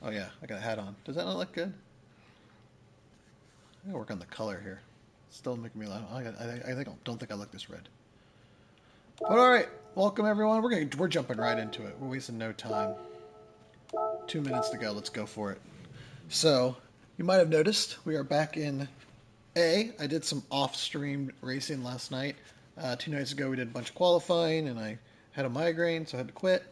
Oh yeah, I got a hat on. Does that not look good? I gotta work on the color here. Still making me laugh. Don't think I look this red. But all right, welcome everyone. We're jumping right into it. We're wasting no time. 2 minutes to go. Let's go for it. So you might have noticed we are back in A. I did some off-stream racing last night. 2 nights ago we did a bunch of qualifying, and I had a migraine, so I had to quit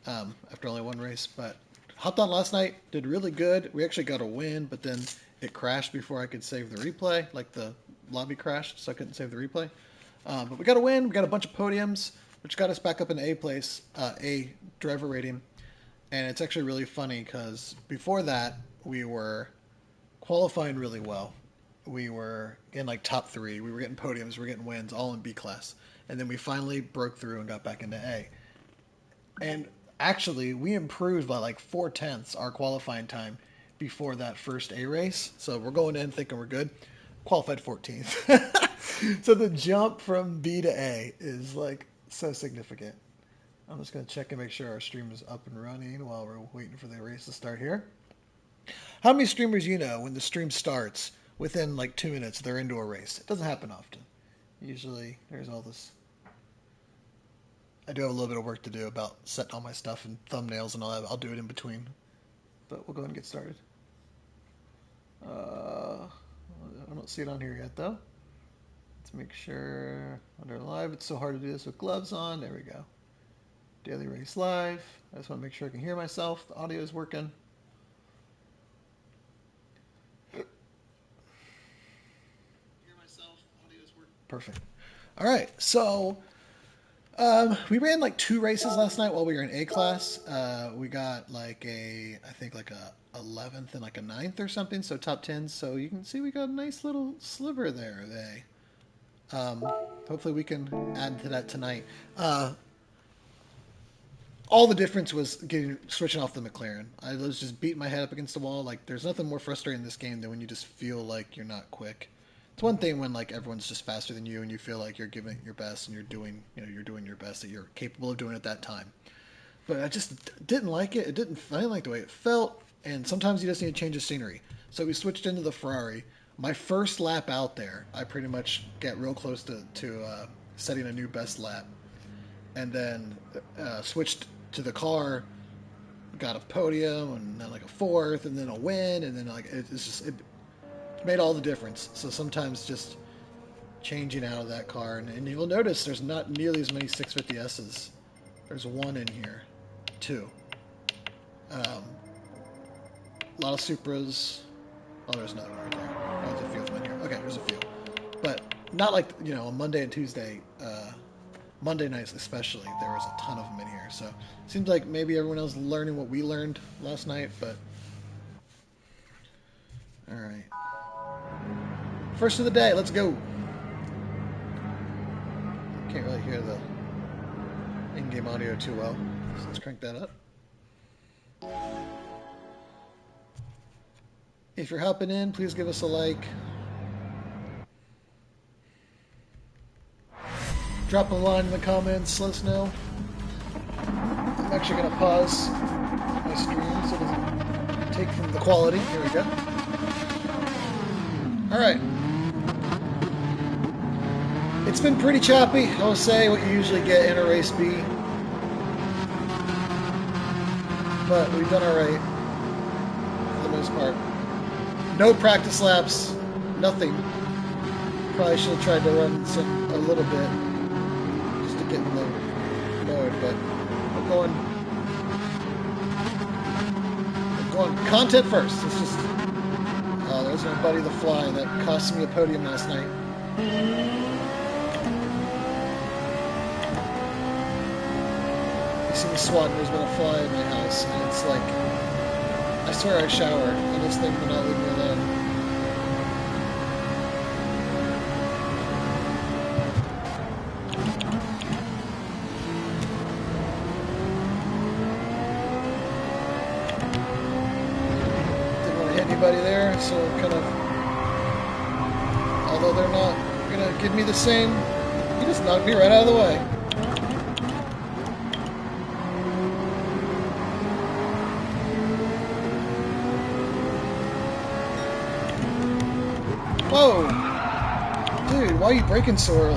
after only one race. But hopped on last night, did really good. We actually got a win, but then it crashed before I could save the replay. Like the lobby crashed, so I couldn't save the replay. But we got a win. We got a bunch of podiums, which got us back up in A place, A driver rating. And it's actually really funny because before that, we were qualifying really well. We were in like top three. We were getting podiums. We were getting wins, all in B class. And then we finally broke through and got back into A. And actually, we improved by like 4/10 our qualifying time before that first A race. So we're going in thinking we're good. Qualified 14th. So the jump from B to A is like so significant. I'm just going to check and make sure our stream is up and running while we're waiting for the race to start here. How many streamers you know when the stream starts, within like 2 minutes, they're into a race? It doesn't happen often. Usually there's all this. I do have a little bit of work to do about setting all my stuff and thumbnails and all that. I'll do it in between. But we'll go ahead and get started. I don't see it on here yet, though. Let's make sure under live. It's so hard to do this with gloves on. There we go. Daily race live. I just want to make sure I can hear myself. The audio is working. Perfect. All right. So we ran like 2 races last night while we were in A class. We got like I think like a 11th and like a 9th or something. So top 10. So you can see we got a nice little sliver there of A. Hopefully we can add to that tonight. All the difference was switching off the McLaren. I was just beating my head up against the wall. Like, there's nothing more frustrating in this game than when you just feel like you're not quick. It's one thing when like everyone's just faster than you and you feel like you're giving it your best and you're doing your best that you're capable of doing at that time. But I just didn't like it. I didn't like the way it felt. And sometimes you just need to change the scenery. So we switched into the Ferrari. My first lap out there, I pretty much get real close to setting a new best lap, and then switched to the car, got a podium, and then like a 4th, and then a win, and then like it made all the difference. So sometimes just changing out of that car, and you'll notice there's not nearly as many 650S's. There's 1 in here, 2. A lot of Supras. Oh, there's another one right there. Oh, there's a few of them in here. Okay, there's a few, but not like on Monday and Tuesday. Monday nights especially, there was a ton of them in here. So it seems like maybe everyone else learning what we learned last night, but all right. First of the day, let's go. Can't really hear the in-game audio too well, so let's crank that up. If you're hopping in, please give us a like. Drop a line in the comments, let us know. I'm actually going to pause my stream so it doesn't take from the quality. Here we go. Alright. It's been pretty choppy, I will say, what you usually get in a race B. But we've done alright, for the most part. No practice laps, nothing. Probably should have tried to run a little bit. Get in the mode, but we're going content first. It's just there's my buddy the Fly that cost me a podium last night. You see me swatting, there's been a fly in my house, and it's like I swear I showered and this thing will not leave me alone. There, so kind of, although they're not gonna give me the same, he just knocked me right out of the way. Whoa! Dude, why are you braking so early?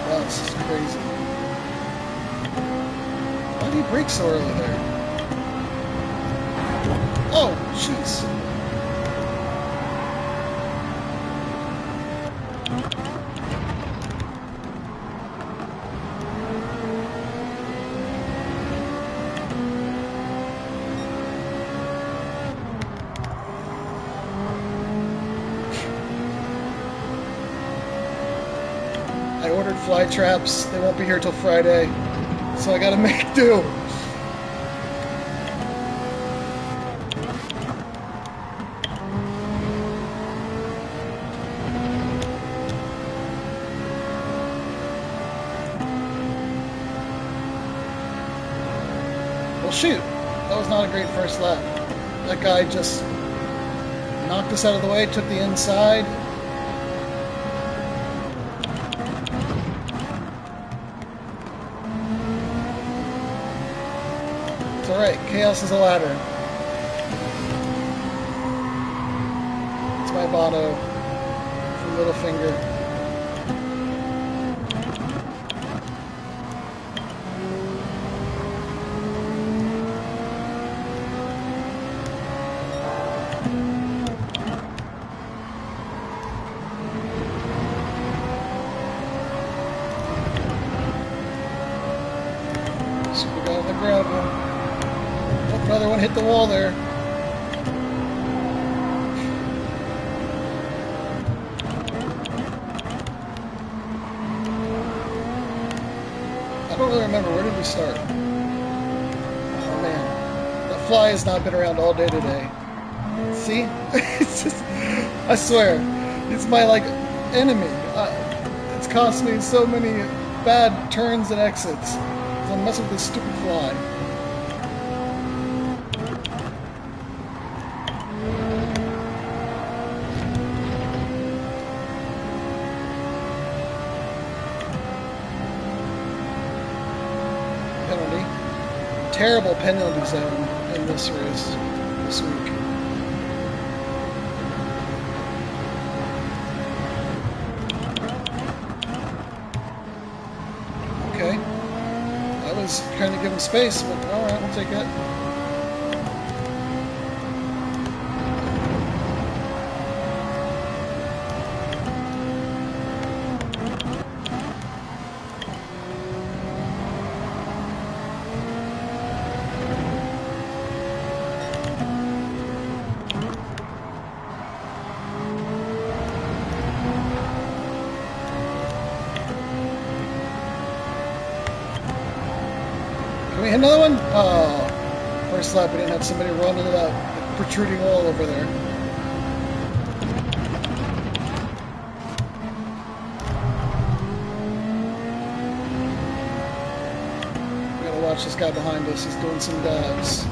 Wow, this is crazy. Why do you brake so early there? Oh, jeez. I ordered fly traps. They won't be here till Friday, so I gotta make do. Well, shoot. That was not a great first lap. That guy just knocked us out of the way, took the inside. It's alright, chaos is a ladder. It's my motto from Littlefinger. So we got on the gravel. Another one hit the wall there. I don't really remember. Where did we start? Oh man. That fly has not been around all day today. See? It's just, I swear, it's my like enemy. It's cost me so many bad turns and exits. I'm messing with this stupid fly. Penalty. Terrible penalty zone in this race this week. Okay. I was trying to give him space, but alright, we'll take it. Can we hit another one? Oh, first lap we didn't have somebody run into that protruding wall over there. We gotta watch this guy behind us. He's doing some dives.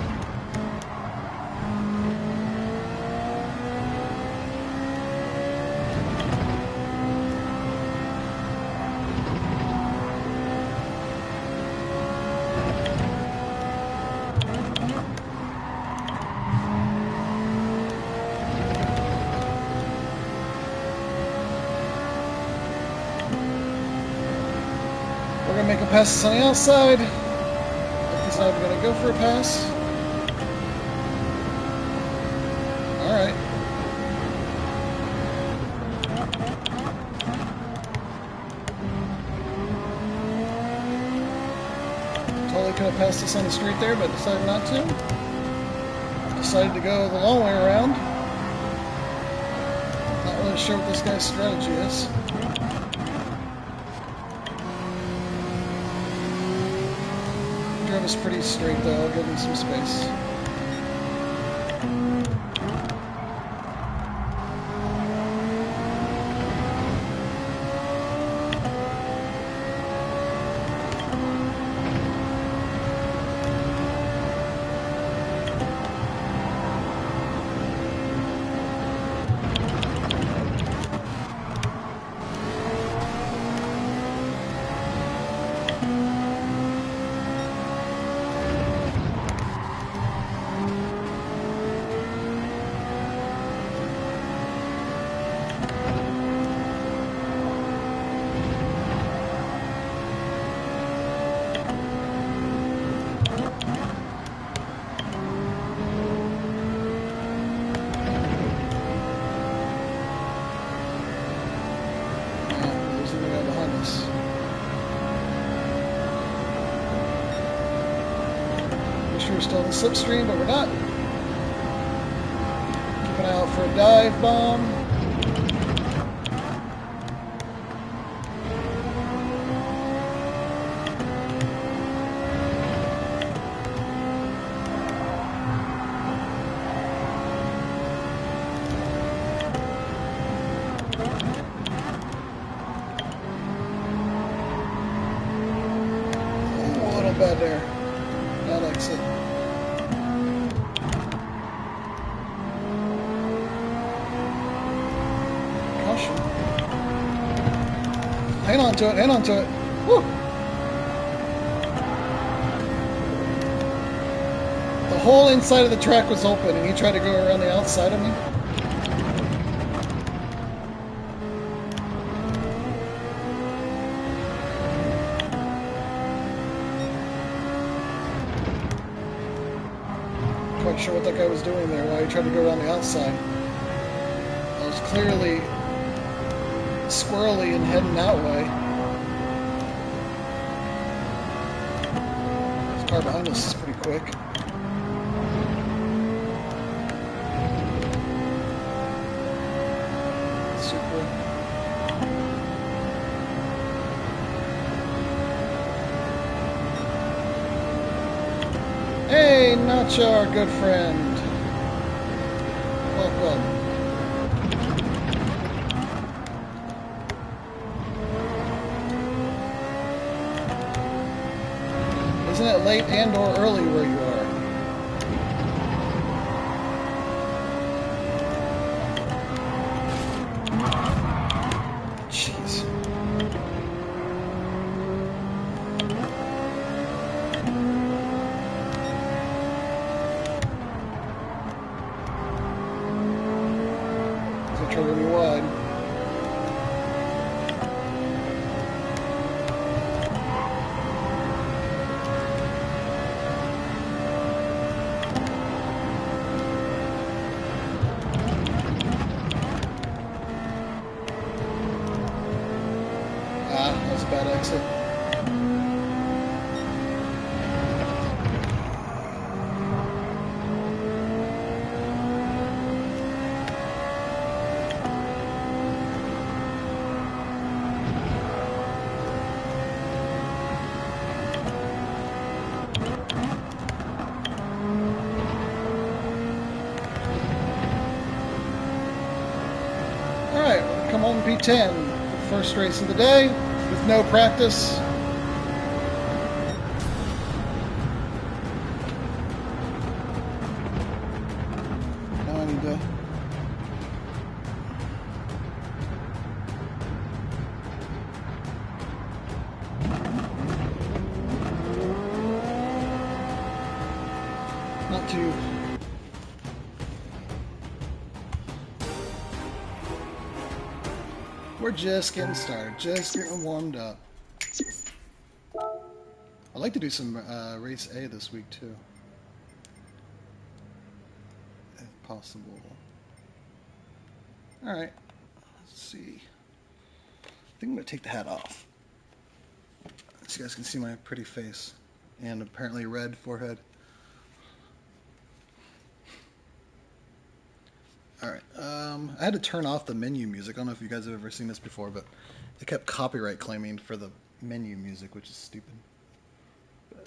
We're gonna make a pass on the outside. If he's not even gonna go for a pass. Alright. Totally could have passed us on the street there, but decided not to. Decided to go the long way around. Not really sure what this guy's strategy is. Drove us pretty straight though, I'll give him some space. sure we're still in the slipstream, but we're not. Keep an eye out for a dive bomb. Bad there. Bad exit. Caution. Hang on to it, hang on to it. Woo! The whole inside of the track was open and he tried to go around the outside of me. Quite sure what that guy was doing there, why he tried to go around the outside. I was clearly squirrely and heading that way. This car behind us is pretty quick. Super. Hey, Nacho, our good friend. Welcome. Isn't it late and or early where you are? Jeez. Turning me wide. Ah, that's a bad exit. Alright, come on P10 for the first race of the day with no practice. Now I need to not too. We're just getting started, just getting warmed up. I'd like to do some race A this week too, if possible. All right, let's see. I think I'm gonna take the hat off so you guys can see my pretty face and apparently red forehead. Alright, I had to turn off the menu music. I don't know if you guys have ever seen this before, but it kept copyright claiming for the menu music, which is stupid. But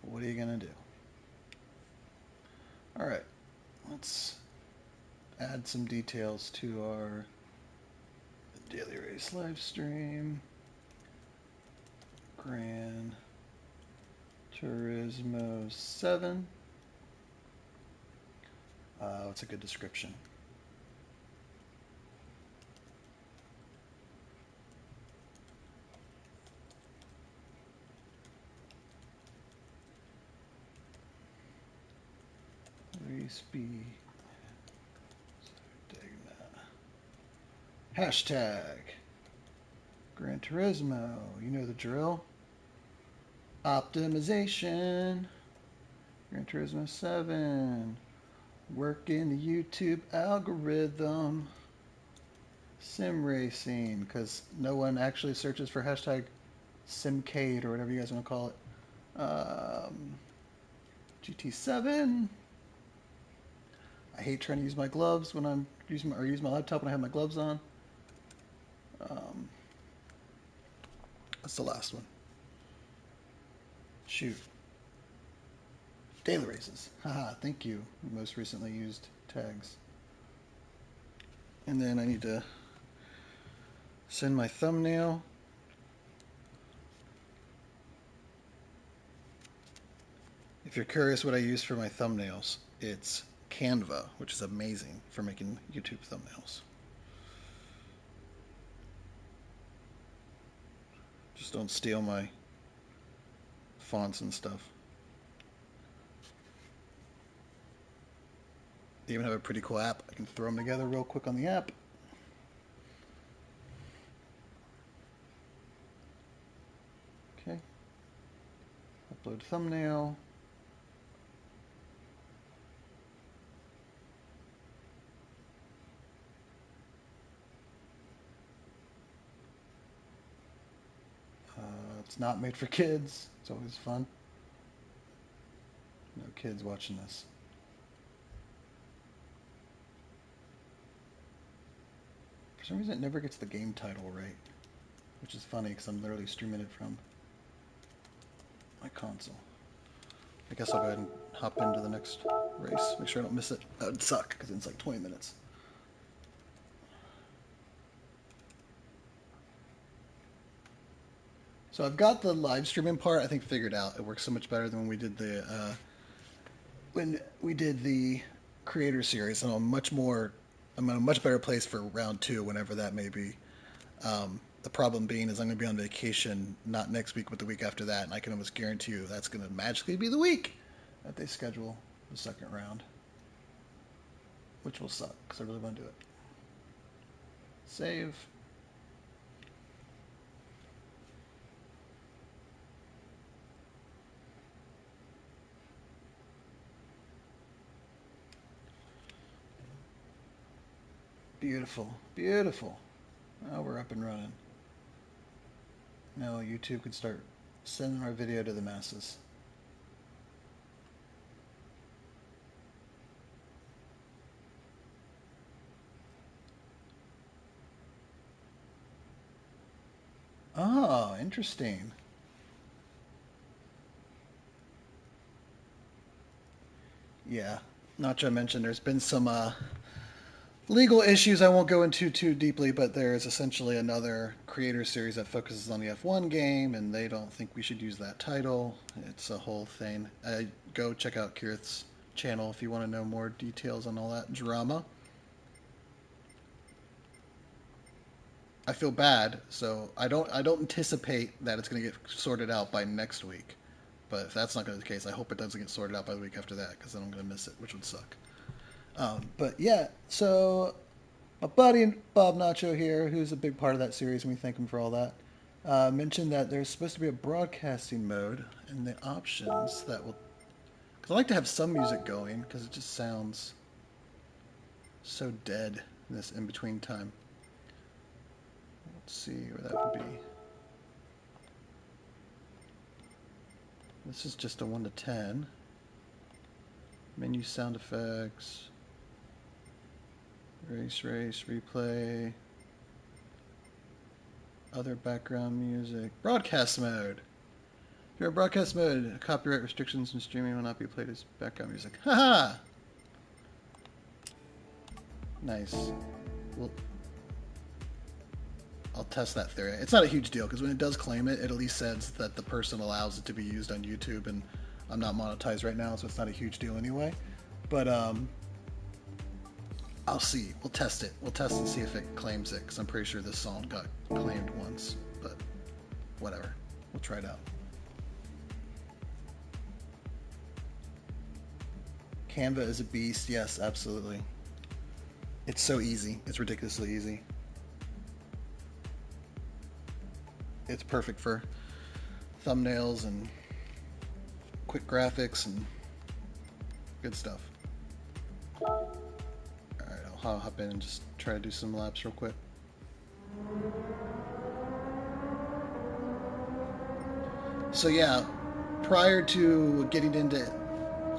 what are you gonna do? Alright, let's add some details to our daily race live stream. Gran Turismo 7. What's a good description? Race B. Sardegna. Hashtag Gran Turismo. You know the drill. Optimization. Gran Turismo 7. Working the YouTube algorithm. Sim racing, because no one actually searches for hashtag Simcade or whatever you guys want to call it. GT7. I hate trying to use my gloves when I'm using my laptop when I have my gloves on. That's the last one. Shoot. Daily races. Haha, thank you. Most recently used tags. And then I need to send my thumbnail. If you're curious what I use for my thumbnails, it's Canva, which is amazing for making YouTube thumbnails. Just don't steal my fonts and stuff. They even have a pretty cool app. I can throw them together real quick on the app. Okay. Upload thumbnail. It's not made for kids. It's always fun. No kids watching this. For some reason, it never gets the game title right, which is funny because I'm literally streaming it from my console. I guess I'll go ahead and hop into the next race. Make sure I don't miss it. That would suck because it's like 20 minutes. So I've got the live streaming part, I think, figured out. It works so much better than when we did the creator series. And I'm in a much better place for round 2, whenever that may be. The problem being is I'm going to be on vacation, not next week, but the week after that, and I can almost guarantee you that's going to magically be the week that they schedule the second round, which will suck because I really want to do it. Save. Beautiful, beautiful. Now we're up and running. Now YouTube can start sending our video to the masses. Oh, interesting. Yeah, Nacho mentioned there's been some legal issues I won't go into too deeply, but there's essentially another creator series that focuses on the F1 game, and they don't think we should use that title. It's a whole thing. Go check out Kirith's channel if you want to know more details on all that drama. I feel bad, so I don't anticipate that it's going to get sorted out by next week. But if that's not going to be the case, I hope it doesn't get sorted out by the week after that, because then I'm going to miss it, which would suck. But yeah, so my buddy Bob Nacho here, who's a big part of that series, and we thank him for all that, mentioned that there's supposed to be a broadcasting mode in the options that will... Because I like to have some music going, because it just sounds so dead in this in-between time. Let's see where that would be. This is just a 1 to 10. Menu sound effects. Race, replay. Other background music. Broadcast mode. If you're in broadcast mode, copyright restrictions and streaming will not be played as background music. Haha! Nice. Well, I'll test that theory. It's not a huge deal, because when it does claim it, it at least says that the person allows it to be used on YouTube, and I'm not monetized right now, so it's not a huge deal anyway. But I'll see. We'll test it. We'll test and see if it claims it, because I'm pretty sure this song got claimed once. But whatever. We'll try it out. Canva is a beast. Yes, absolutely. It's so easy. It's ridiculously easy. It's perfect for thumbnails and quick graphics and good stuff. Alright, I'll hop in and just try to do some laps real quick. So yeah, prior to getting into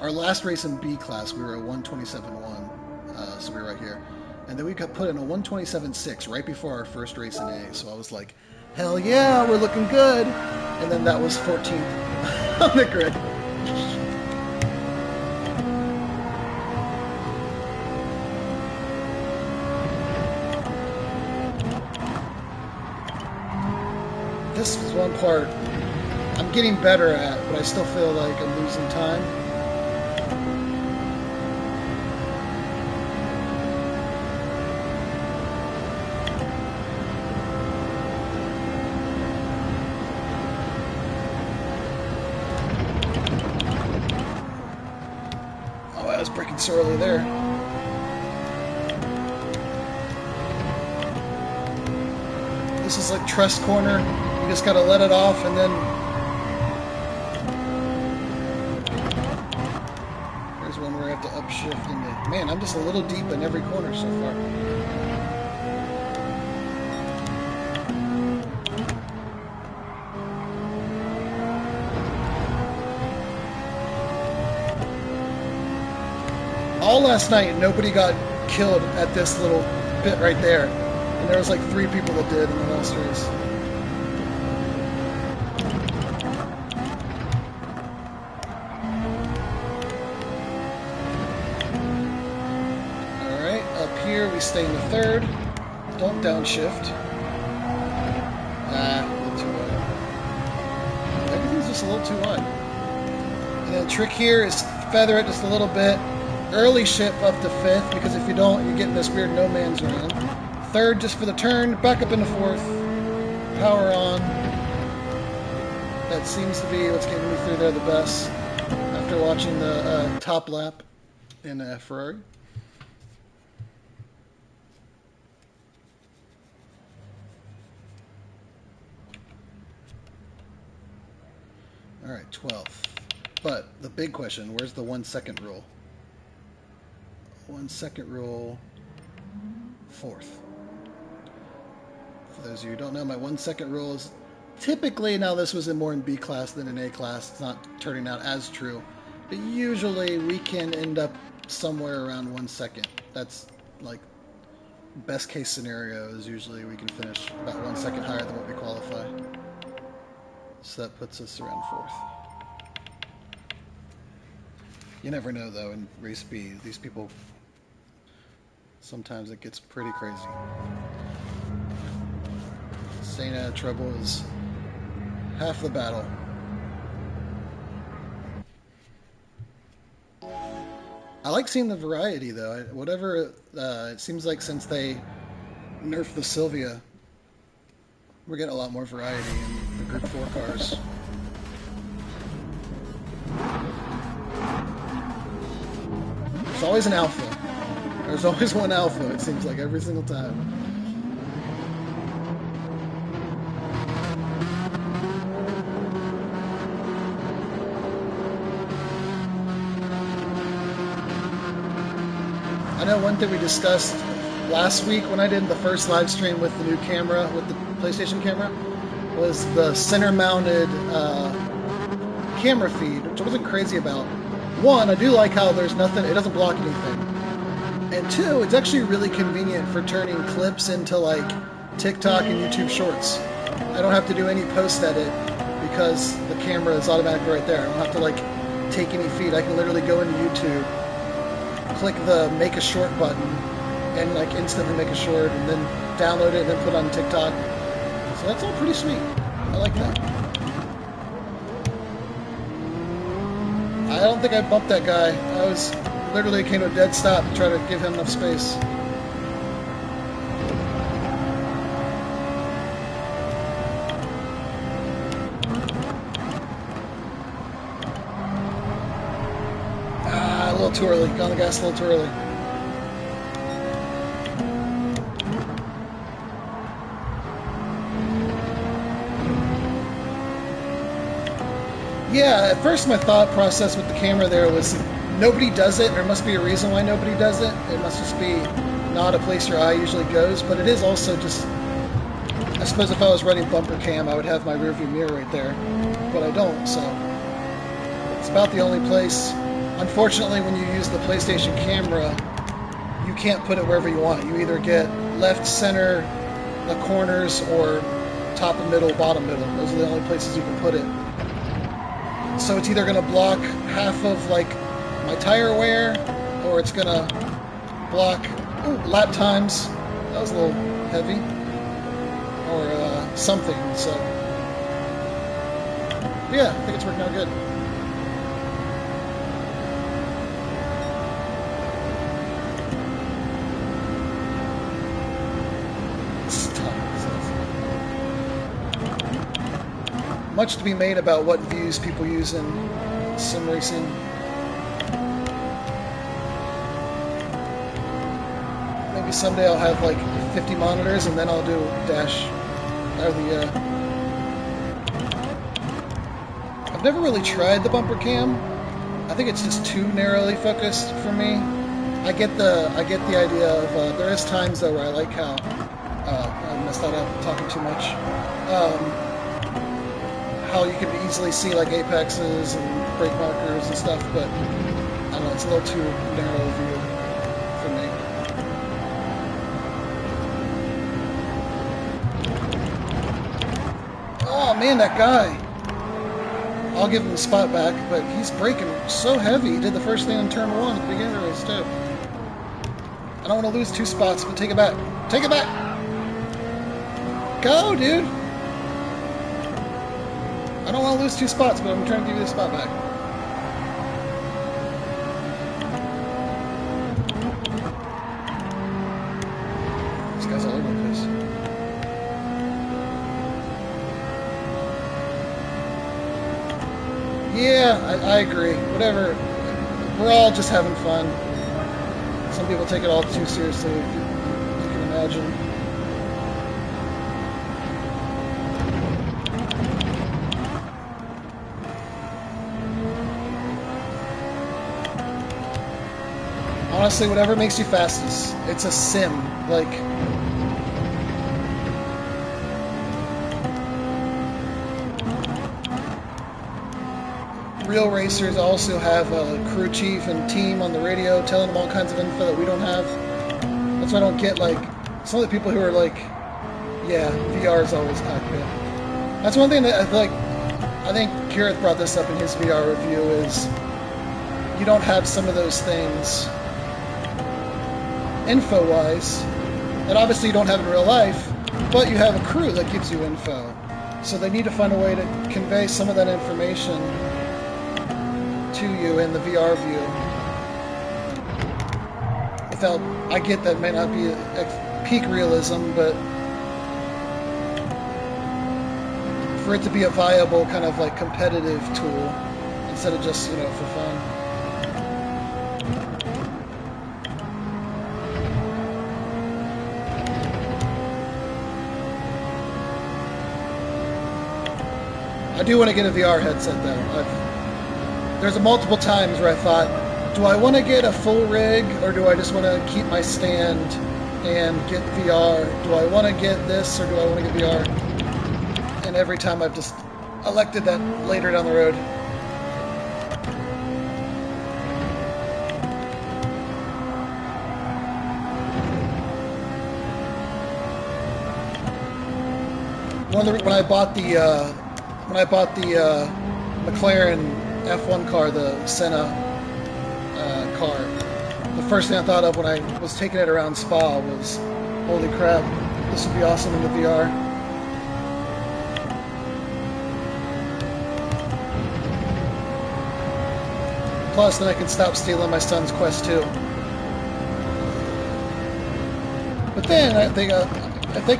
our last race in B class, we were at 127.1, so we were right here. And then we got put in a 127.6 right before our first race in A. So I was like, hell yeah, we're looking good. And then that was 14th on the grid. This is one part I'm getting better at, but I still feel like I'm losing time. Oh, I was braking so early there. This is like trust corner. You just gotta let it off and then... Here's one where I have to upshift into... Man, I'm just a little deep in every corner so far. All last night, nobody got killed at this little bit right there. And there was like 3 people that did in the last race. Here we stay in the third. Don't downshift. Ah, a little too wide. Everything's just a little too wide. And then the trick here is feather it just a little bit. Early shift up to 5th, because if you don't, you get in this weird no man's land. 3rd just for the turn, back up into 4th. Power on. That seems to be what's getting me through there the best after watching the top lap in Ferrari. All right, 12th. But the big question, where's the 1 second rule? 1 second rule, 4th. For those of you who don't know, my 1 second rule is typically, now this was more in B class than in A class, it's not turning out as true, but usually we can end up somewhere around 1 second. That's like best case scenario is usually we can finish about 1 second higher than what we qualify. So that puts us around 4th. You never know, though, in race B. These people, sometimes it gets pretty crazy. Staying out of trouble is half the battle. I like seeing the variety, though. Whatever, it seems like since they nerfed the Sylvia, we're getting a lot more variety in the Group 4 cars. There's always an alpha. There's always one alpha, it seems like, every single time. I know one thing we discussed last week when I did the first live stream with the new camera, with the PlayStation camera, was the center-mounted camera feed, which I wasn't crazy about. One, I do like how there's nothing, it doesn't block anything. And two, it's actually really convenient for turning clips into like TikTok and YouTube Shorts. I don't have to do any post-edit because the camera is automatically right there. I don't have to like take any feed. I can literally go into YouTube, click the make a short button, and like instantly make a short, and then download it and then put it on TikTok. So that's all pretty sweet. I like that. I don't think I bumped that guy. I was literally came to a dead stop to try to give him enough space. Ah, a little too early. Got on the gas a little too early. Yeah, at first my thought process with the camera there was nobody does it. There must be a reason why nobody does it. It must just be not a place your eye usually goes. But it is also just, I suppose if I was running bumper cam, I would have my rearview mirror right there. But I don't, so it's about the only place Unfortunately, when you use the PlayStation camera, you can't put it wherever you want. You either get left, center, the corners, or top and middle, bottom middle. Those are the only places you can put it. So it's either going to block half of like my tire wear, or it's going to block lap times. That was a little heavy. Or something. So yeah, I think it's working out good. Much to be made about what views people use in sim racing. Maybe someday I'll have like 50 monitors and then I'll do dash or the I've never really tried the bumper cam. I think it's just too narrowly focused for me. I get the idea of there is times though where I like how I messed that up talking too much. How you can easily see like apexes and brake markers and stuff, but I don't know, it's a little too narrow view for me. Oh man, that guy. I'll give him the spot back, but he's braking so heavy. He did the first thing in turn 1 at the beginning of the race too. I don't want to lose 2 spots, but take it back. Take it back! Go, dude! I don't want to lose 2 spots, but I'm trying to give you the spot back. This guy's all over the place. Yeah, I agree. Whatever. We're all just having fun. Some people take it all too seriously, you can imagine. Honestly, whatever makes you fastest. It's a sim. Like, real racers also have a crew chief and team on the radio telling them all kinds of info that we don't have. That's why I don't get, like, some of the people who are like, yeah, VR is always accurate. That's one thing that I feel like, I think Kirith brought this up in his VR review, is you don't have some of those things info-wise that obviously you don't have in real life, but you have a crew that gives you info. So they need to find a way to convey some of that information to you in the VR view. Without, I get that may not be peak realism, but for it to be a viable kind of like competitive tool instead of just, you know, for fun. I do want to get a VR headset though. There's multiple times where I thought, do I want to get a full rig or do I just want to keep my stand and get VR? Do I want to get this or do I want to get VR? And every time I've just elected that later down the road. When I bought the McLaren F1 car, the Senna car, the first thing I thought of when I was taking it around Spa was, holy crap, this would be awesome in the VR. Plus, then I can stop stealing my son's Quest 2. But then I think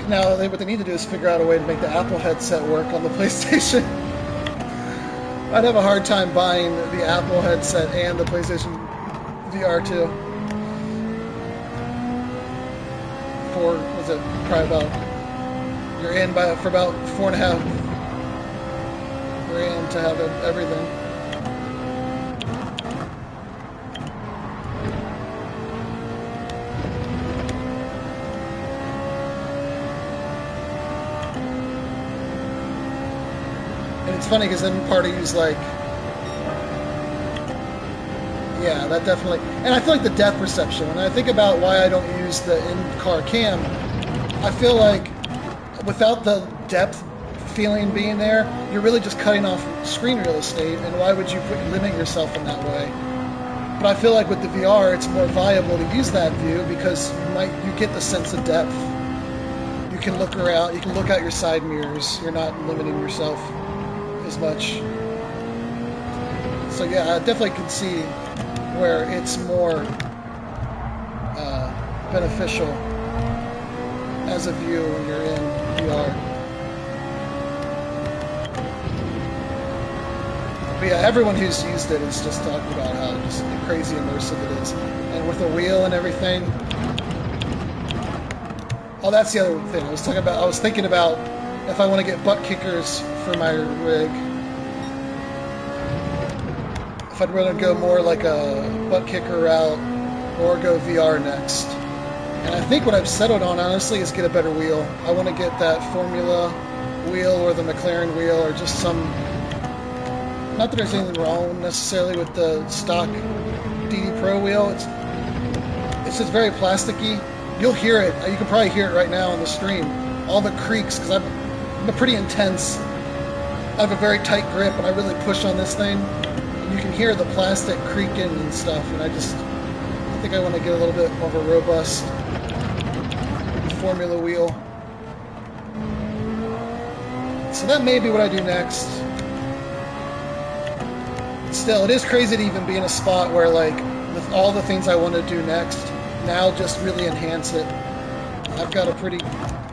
now what they need to do is figure out a way to make the Apple headset work on the PlayStation. I'd have a hard time buying the Apple headset and the PlayStation VR 2. Probably about, you're in for about $4.5 grand to have everything. And it's funny because then part of you's like, Yeah, that definitely. And I feel like the depth perception. When I think about why I don't use the in-car cam, I feel like without the depth feeling being there, you're really just cutting off screen real estate. And why would you limit yourself in that way? But I feel like with the VR, it's more viable to use that view because you get the sense of depth. You can look around. You can look out your side mirrors. You're not limiting yourself as much. So yeah, I definitely can see where it's more beneficial as a view when you're in VR. But yeah, everyone who's used it is just talking about how just crazy immersive it is. And with the wheel and everything. Oh, that's the other thing. I was thinking about if I want to get butt kickers for my rig. If I'd rather go more like a butt kicker route or go VR next. And I think what I've settled on, honestly, is get a better wheel. I want to get that Formula wheel or the McLaren wheel or just some... Not that there's anything wrong necessarily with the stock DD Pro wheel. It's just very plasticky. You'll hear it. You can probably hear it right now on the stream. All the creaks, because I'm a pretty intense... I have a very tight grip, and I really push on this thing. You can hear the plastic creaking and stuff, and I think I want to get a little bit more of a robust Formula wheel. So that may be what I do next. Still, it is crazy to even be in a spot where, like, with all the things I want to do next, now just really enhance it. I've got a pretty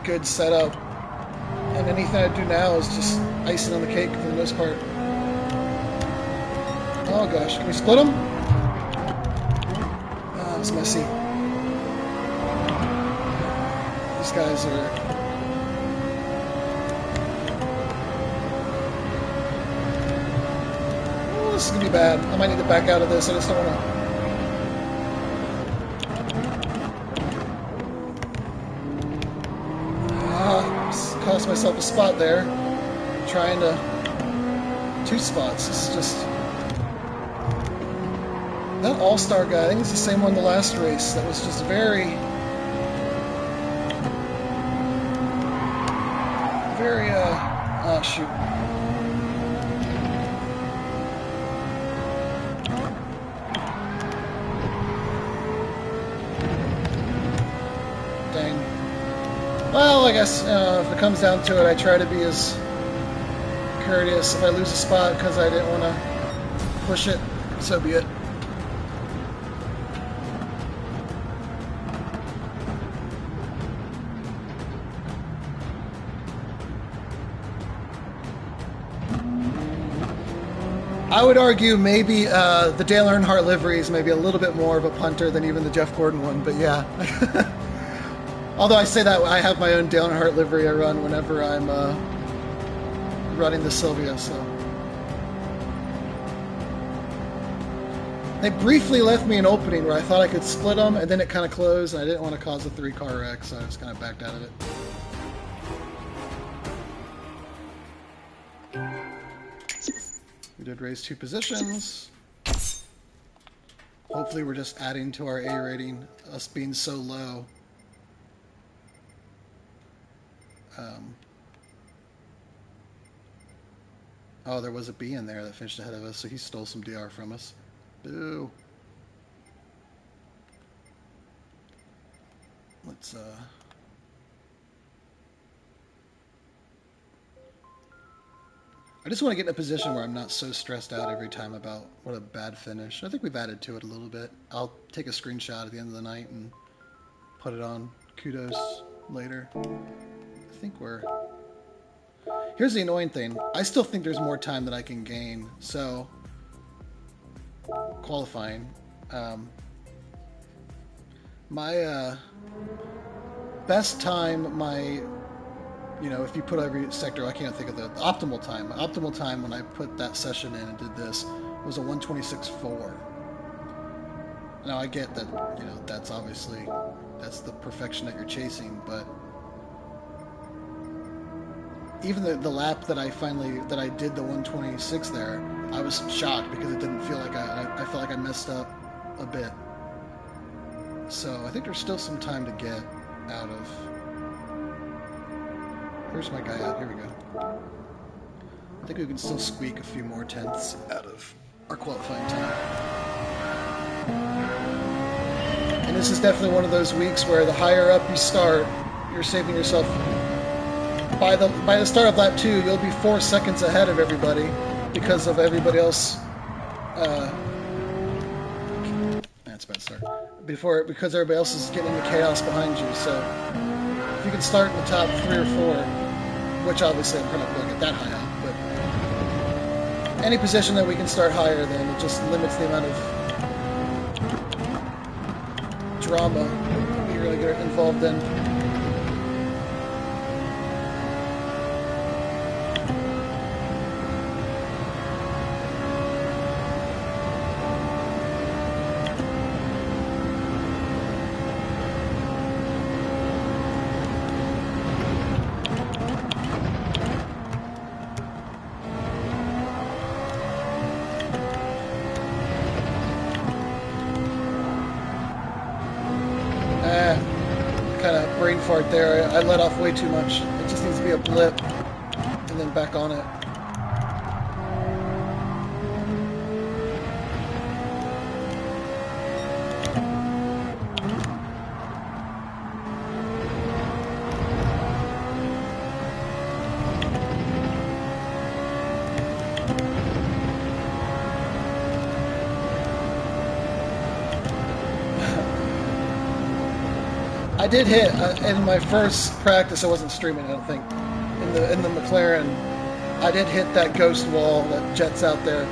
good setup, and anything I do now is just icing on the cake for the most part. Oh gosh, can we split them? Oh, it's messy. These guys are... Oh, this is going to be bad. I might need to back out of this. I just don't want to... cost myself a spot there. I'm trying to... 2 spots. This is just... That All-Star guy, I think it's the same one the last race. That was just very, oh shoot. Dang. Well, I guess if it comes down to it, I try to be as courteous. If I lose a spot because I didn't want to push it, so be it. I would argue maybe the Dale Earnhardt livery is maybe a little bit more of a punter than even the Jeff Gordon one, but yeah. Although I say that, I have my own Dale Earnhardt livery I run whenever I'm running the Sylvia, so. They briefly left me an opening where I thought I could split them, and then it kind of closed, and I didn't want to cause a 3-car wreck, so I just kind of backed out of it. We did raise 2 positions. Hopefully we're just adding to our A rating, us being so low. Oh, there was a B in there that finished ahead of us, so he stole some DR from us. Boo. Let's, I just want to get in a position where I'm not so stressed out every time about what a bad finish. I think we've added to it a little bit. I'll take a screenshot at the end of the night and put it on Kudos later. I think we're... Here's the annoying thing. I still think there's more time that I can gain. So, qualifying. My best time, you know, if you put every sector, I can't think of the optimal time. My optimal time when I put that session in and did this was a 1:26.4. Now I get that, you know, that's obviously, that's the perfection that you're chasing, but even the lap that I did the 126 there, I was shocked because it didn't feel like I felt like I messed up a bit. So I think there's still some time to get out of. Where's my guy at? Here we go. I think we can still squeak a few more tenths out of our qualifying time. And this is definitely one of those weeks where the higher up you start, you're saving yourself. By the start of lap 2, you'll be 4 seconds ahead of everybody because of everybody else. That's a bad start. Because everybody else is getting into chaos behind you. So if you can start in the top 3 or 4, which obviously I'm probably not going to get that high up, but any position that we can start higher, then it just limits the amount of drama we really get involved in. Kind of brain fart there. I let off way too much. It just needs to be a blip and then back on it. I did hit in my first practice. I wasn't streaming, I don't think. In the McLaren, I did hit that ghost wall that jets out there.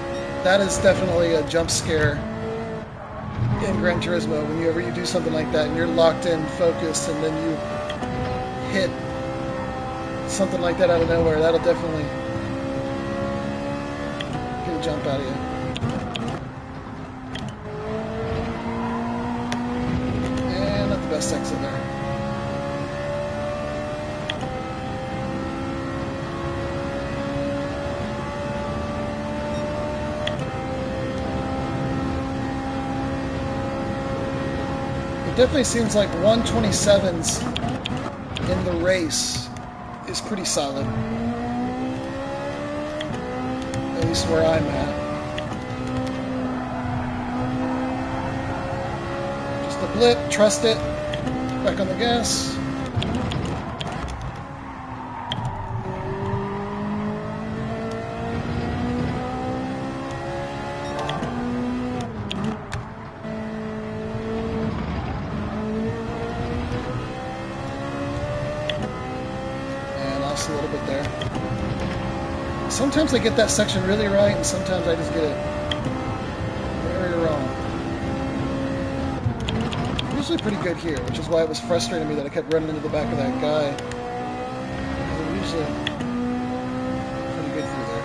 That is definitely a jump scare in Gran Turismo. Whenever you do something like that and you're locked in, focused, and then you hit something like that out of nowhere, that'll definitely get a jump out of you. Best exit there. It definitely seems like 127s in the race is pretty solid. At least where I'm at. Just a blip, trust it. Back on the gas. And lost a little bit there. Sometimes I get that section really right, and sometimes I just get it very wrong. Usually pretty good here, which is why it was frustrating me that I kept running into the back of that guy. I'm usually pretty good through there.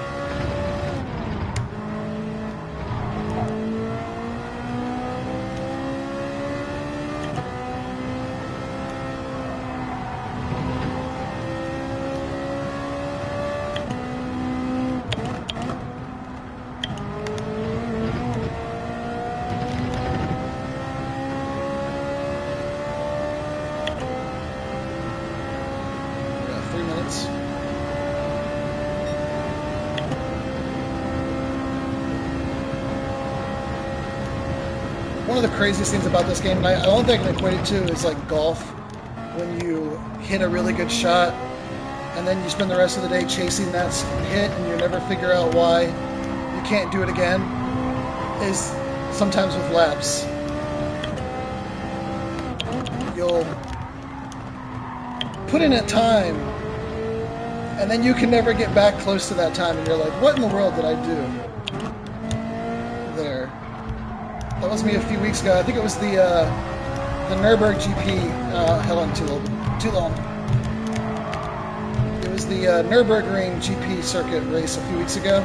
One of the craziest things about this game, and the only thing I can equate it to is like golf, when you hit a really good shot and then you spend the rest of the day chasing that hit and you never figure out why you can't do it again, is sometimes with laps. You'll put in a time and then you can never get back close to that time and you're like, what in the world did I do there? That was me a few weeks ago. I think it was the Nürburgring GP. Held on too long. It was the Nürburgring GP circuit race a few weeks ago,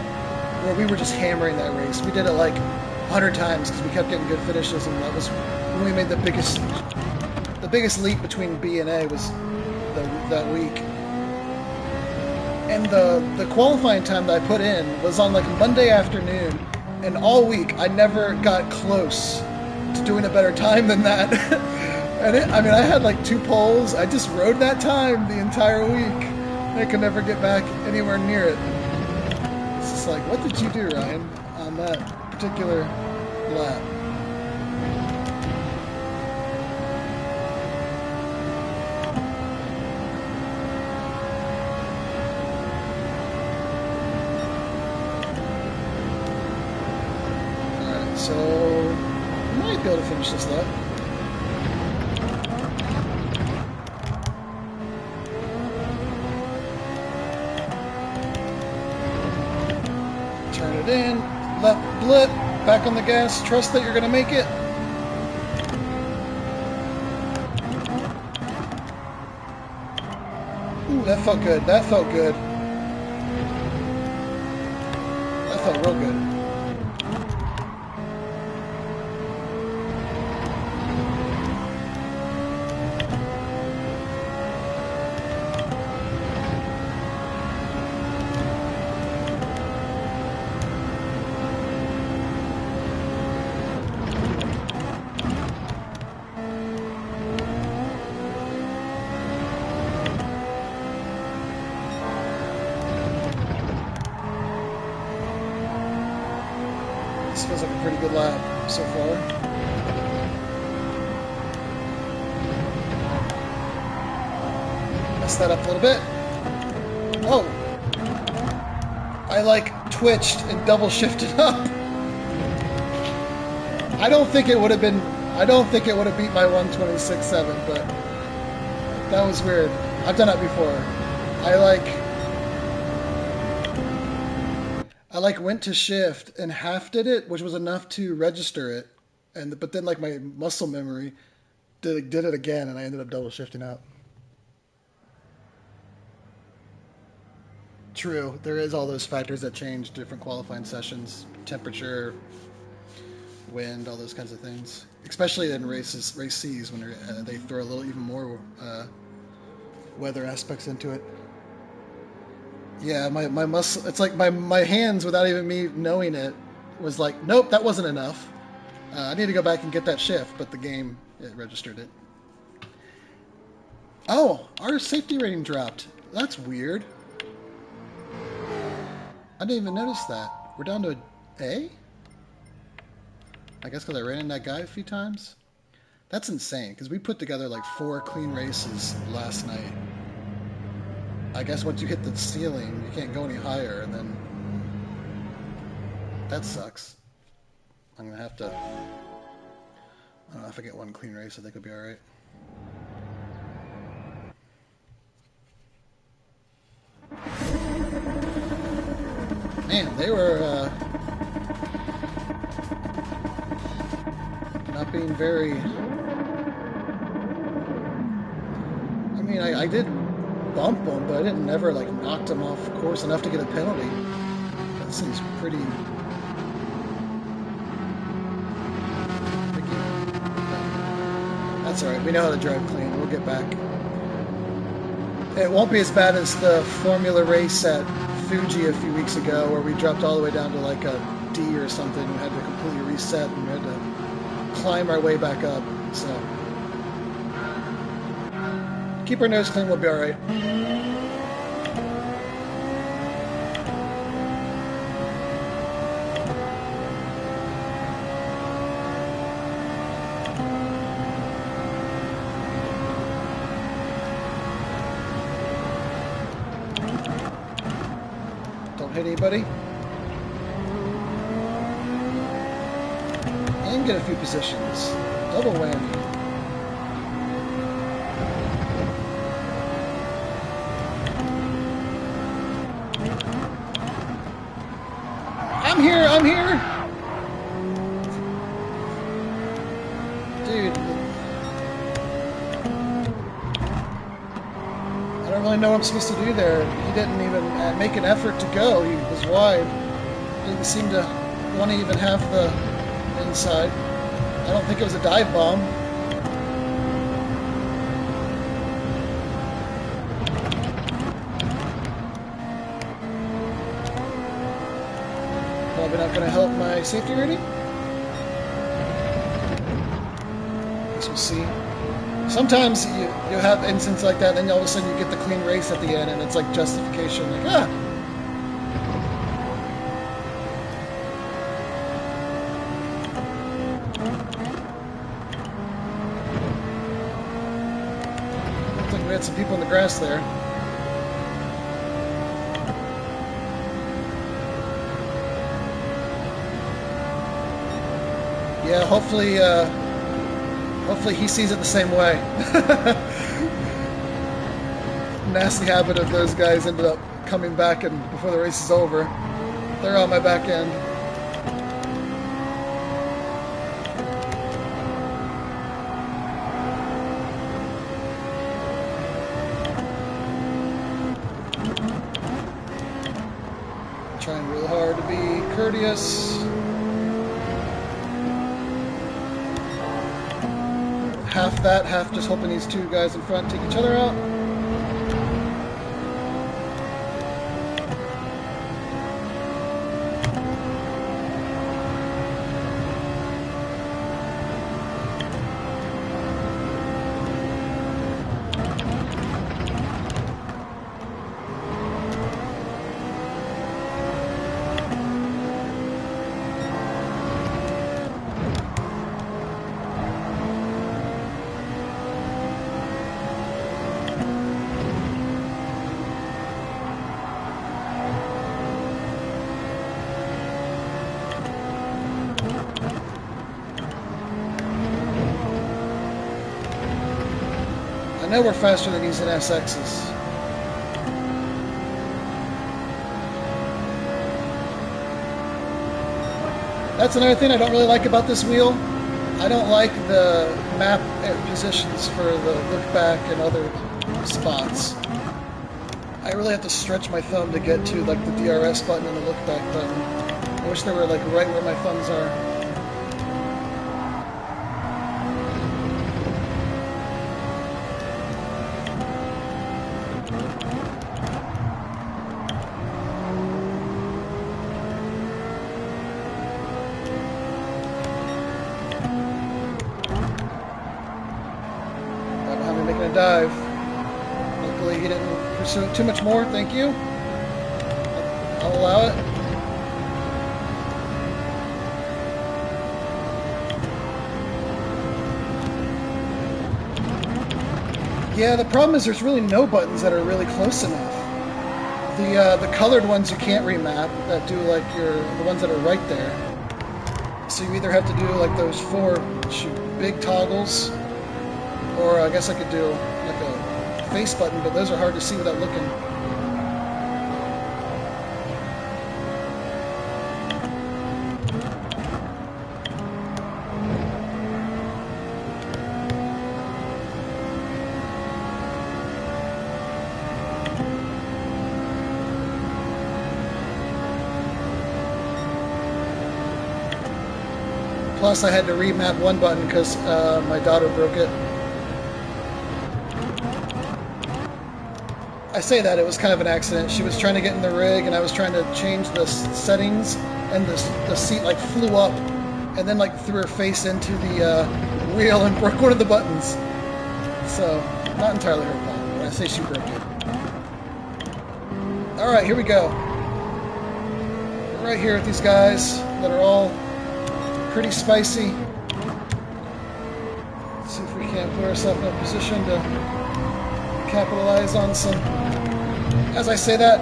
where we were just hammering that race. We did it like 100 times because we kept getting good finishes, and that was when we made the biggest leap between B and A was that week. And the qualifying time that I put in was on like Monday afternoon, and all week I never got close to doing a better time than that. And I mean, I had like 2 poles. I just rode that time the entire week. I could never get back anywhere near it. It's just like, what did you do, Ryan, on that particular lap? Alright, so I might be able to finish this lap. Turn it in, left blip, back on the gas, trust that you're going to make it. Ooh, that felt good, that felt good. That felt real good. This feels like a pretty good lap so far. Messed that up a little bit. Oh! I like twitched and double shifted up. I don't think it would have beat my 126.7, but that was weird. I've done that before. I went to shift and half did it, which was enough to register it, but then like my muscle memory did it again, and I ended up double shifting out. True, there is all those factors that change different qualifying sessions, temperature, wind, all those kinds of things. Especially in race C's when they throw a little even more weather aspects into it. Yeah, my muscle, it's like my hands, without even me knowing it, was like, nope, that wasn't enough. I need to go back and get that shift, but the game, it registered it. Oh, our safety rating dropped. That's weird. I didn't even notice that. We're down to A? I guess because I ran in that guy a few times? That's insane, because we put together like 4 clean races last night. I guess once you hit the ceiling, you can't go any higher, and then that sucks. I'm going to have to, I don't know, if I get 1 clean race, I think it'll be alright. Man, they were not being very... I mean, I did bump them, but I didn't never like knock them off course enough to get a penalty. That seems pretty tricky. That's alright, we know how to drive clean, we'll get back. It won't be as bad as the Formula race at Fuji a few weeks ago where we dropped all the way down to like a D or something and had to completely reset and we had to climb our way back up, so keep our nose clean, we'll be alright. Don't hit anybody. And get a few positions. Double whammy. I'm here! Dude. I don't really know what I'm supposed to do there. He didn't even make an effort to go. He was wide. Didn't seem to want to even have the inside. I don't think it was a dive bomb. not going to help my safety rating. Guess we'll see. Sometimes you have instances like that, and then all of a sudden you get the clean race at the end, and it's like justification, like, ah! Looks like we had some people in the grass there. Yeah, hopefully he sees it the same way. Nasty habit of those guys ended up coming back, and before the race is over, they're on my back end. Trying real hard to be courteous. Half that, half just hoping these two guys in front take each other out. I know we're faster than these in SXs. That's another thing I don't really like about this wheel. I don't like the map positions for the look back and other spots. I really have to stretch my thumb to get to like the DRS button and the look back button. I wish they were like right where my thumbs are. Dive. Luckily he didn't pursue it too much more, thank you. I'll allow it. Yeah, the problem is there's really no buttons that are really close enough. The colored ones you can't remap, that do like the ones that are right there. So you either have to do like those 4 big toggles, or I guess I could do like a face button, but those are hard to see without looking. Plus I had to remap one button because my daughter broke it. I say that, it was kind of an accident. She was trying to get in the rig, and I was trying to change the settings, and the seat like flew up, and then like threw her face into the wheel and broke one of the buttons. So, not entirely her fault, but I say she broke it. Alright, here we go. We're right here with these guys that are all pretty spicy. Let's see if we can't put ourselves in a position to capitalize on some. As I say that,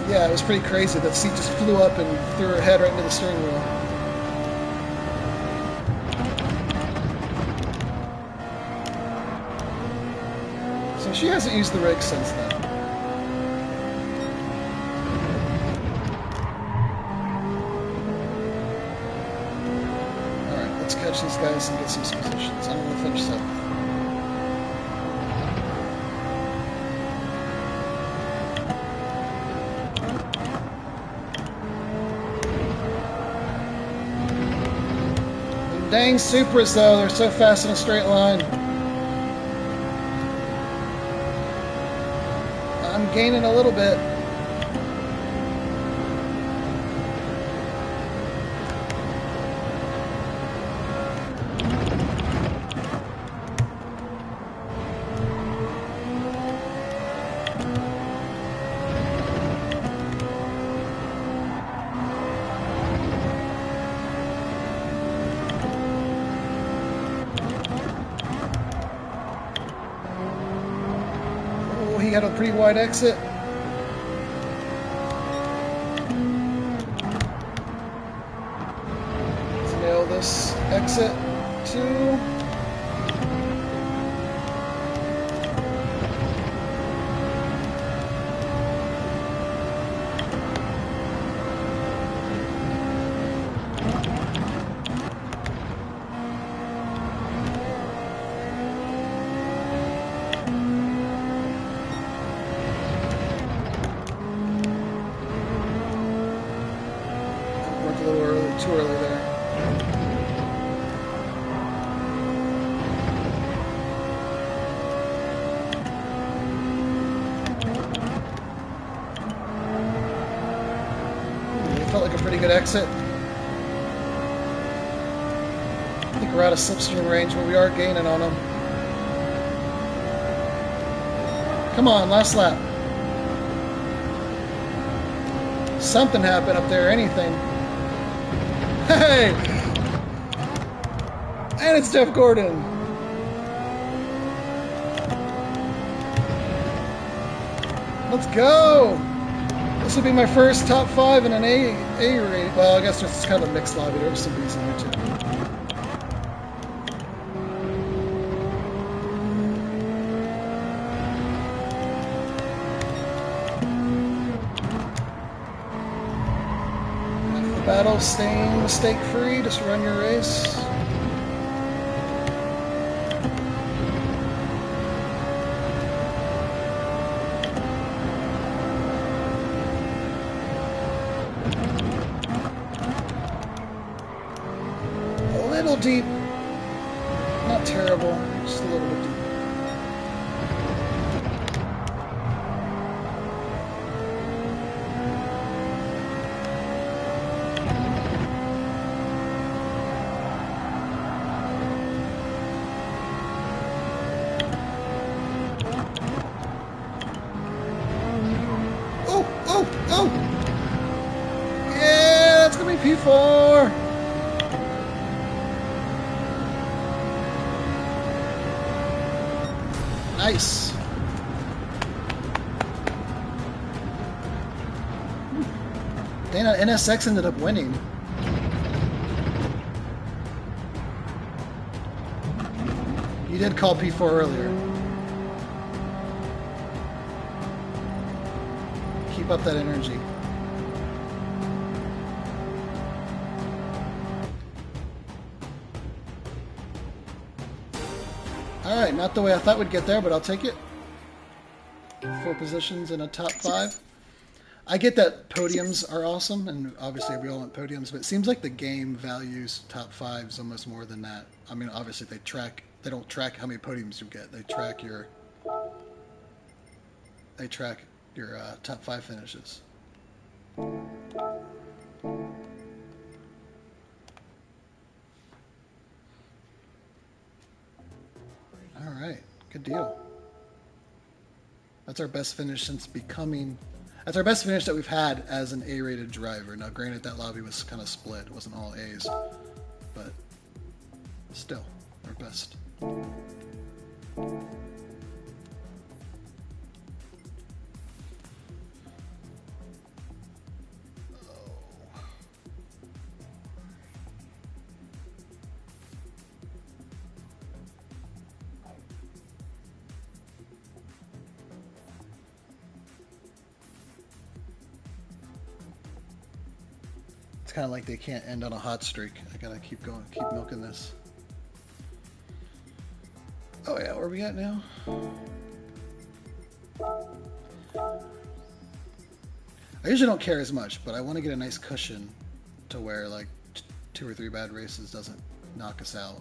yeah, it was pretty crazy. That seat just flew up and threw her head right into the steering wheel. So she hasn't used the rig since then. Alright, let's catch these guys and get some positions. I'm going to finish 7th. Dang Supras, though, they're so fast in a straight line. I'm gaining a little bit. had a pretty wide exit. Let's nail this exit too. Too early there. It felt like a pretty good exit. I think we're out of slipstream range, but we are gaining on them. Come on, last lap. Something happened up there, anything. Hey! And it's Jeff Gordon. Let's go! This will be my first top 5 in an A rate. Well, I guess it's kind of a mixed lobby. There's some B's in there too. Battle staying mistake free, just run your race. A little deep, not terrible, just a little bit deep. Oh! Yeah, that's gonna be P4! Nice! Dana, NSX ended up winning. You did call P4 earlier. Keep up that energy. Alright, not the way I thought we'd get there, but I'll take it. 4 positions in a top 5. I get that podiums are awesome, and obviously we all want podiums, but it seems like the game values top 5s almost more than that. I mean, obviously they don't track how many podiums you get. They track your top 5 finishes. Alright, good deal. That's our best finish since becoming... That's our best finish that we've had as an A-rated driver. Now, granted, that lobby was kind of split. It wasn't all A's. But still, our best. Kind of like they can't end on a hot streak. I gotta keep going, keep milking this. Oh yeah, where are we at now? I usually don't care as much, but I want to get a nice cushion to where like 2 or 3 bad races doesn't knock us out.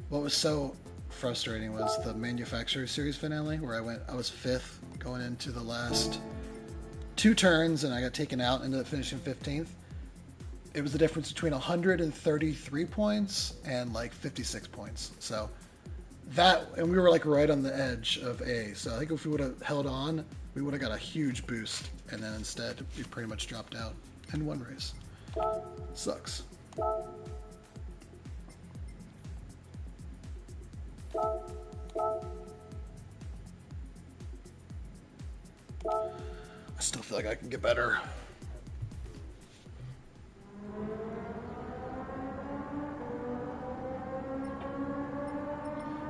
What was so frustrating was the Manufacturer Series finale where I was 5th going into the last 2 turns, and I got taken out, ended up finishing 15th. It was the difference between 133 points and like 56 points. So that, and we were like right on the edge of A. So I think if we would have held on, we would have got a huge boost. And then instead, we pretty much dropped out in 1 race. Sucks. I still feel like I can get better.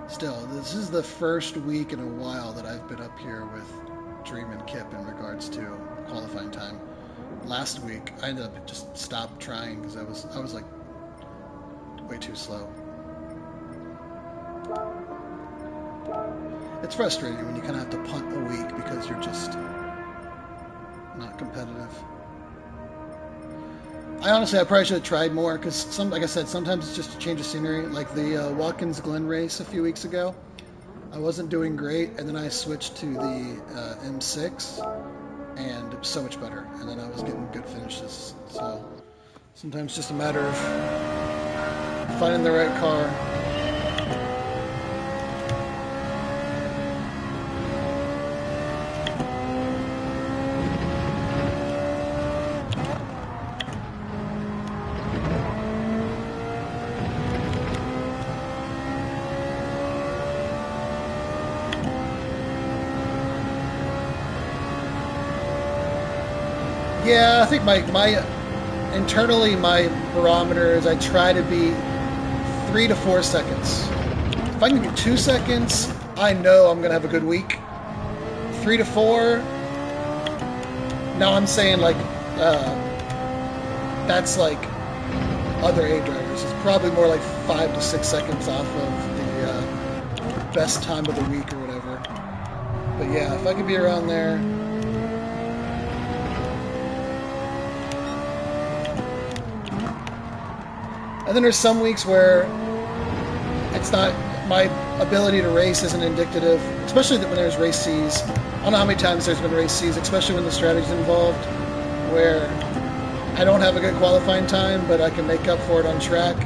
Still, this is the first week in a while that I've been up here with Dream and Kip in regards to qualifying time. Last week, I ended up just stopped trying because I was like way too slow. It's frustrating when you kind of have to punt a week because you're just not competitive. I probably should have tried more because, like I said, sometimes it's just a change of scenery. Like the Watkins Glen race a few weeks ago, I wasn't doing great, and then I switched to the M6, and it was so much better. And then I was getting good finishes. So sometimes it's just a matter of finding the right car. Yeah, I think internally my barometer is I try to be 3 to 4 seconds. If I can get 2 seconds, I know I'm gonna have a good week. 3 to 4. Now I'm saying like that's like other A drivers. It's probably more like 5 to 6 seconds off of the best time of the week or whatever. But yeah, if I could be around there. And then there's some weeks where it's not, my ability to race isn't indicative, especially when there's race Cs. I don't know how many times there's been race Cs, especially when the strategy's involved, where I don't have a good qualifying time, but I can make up for it on track.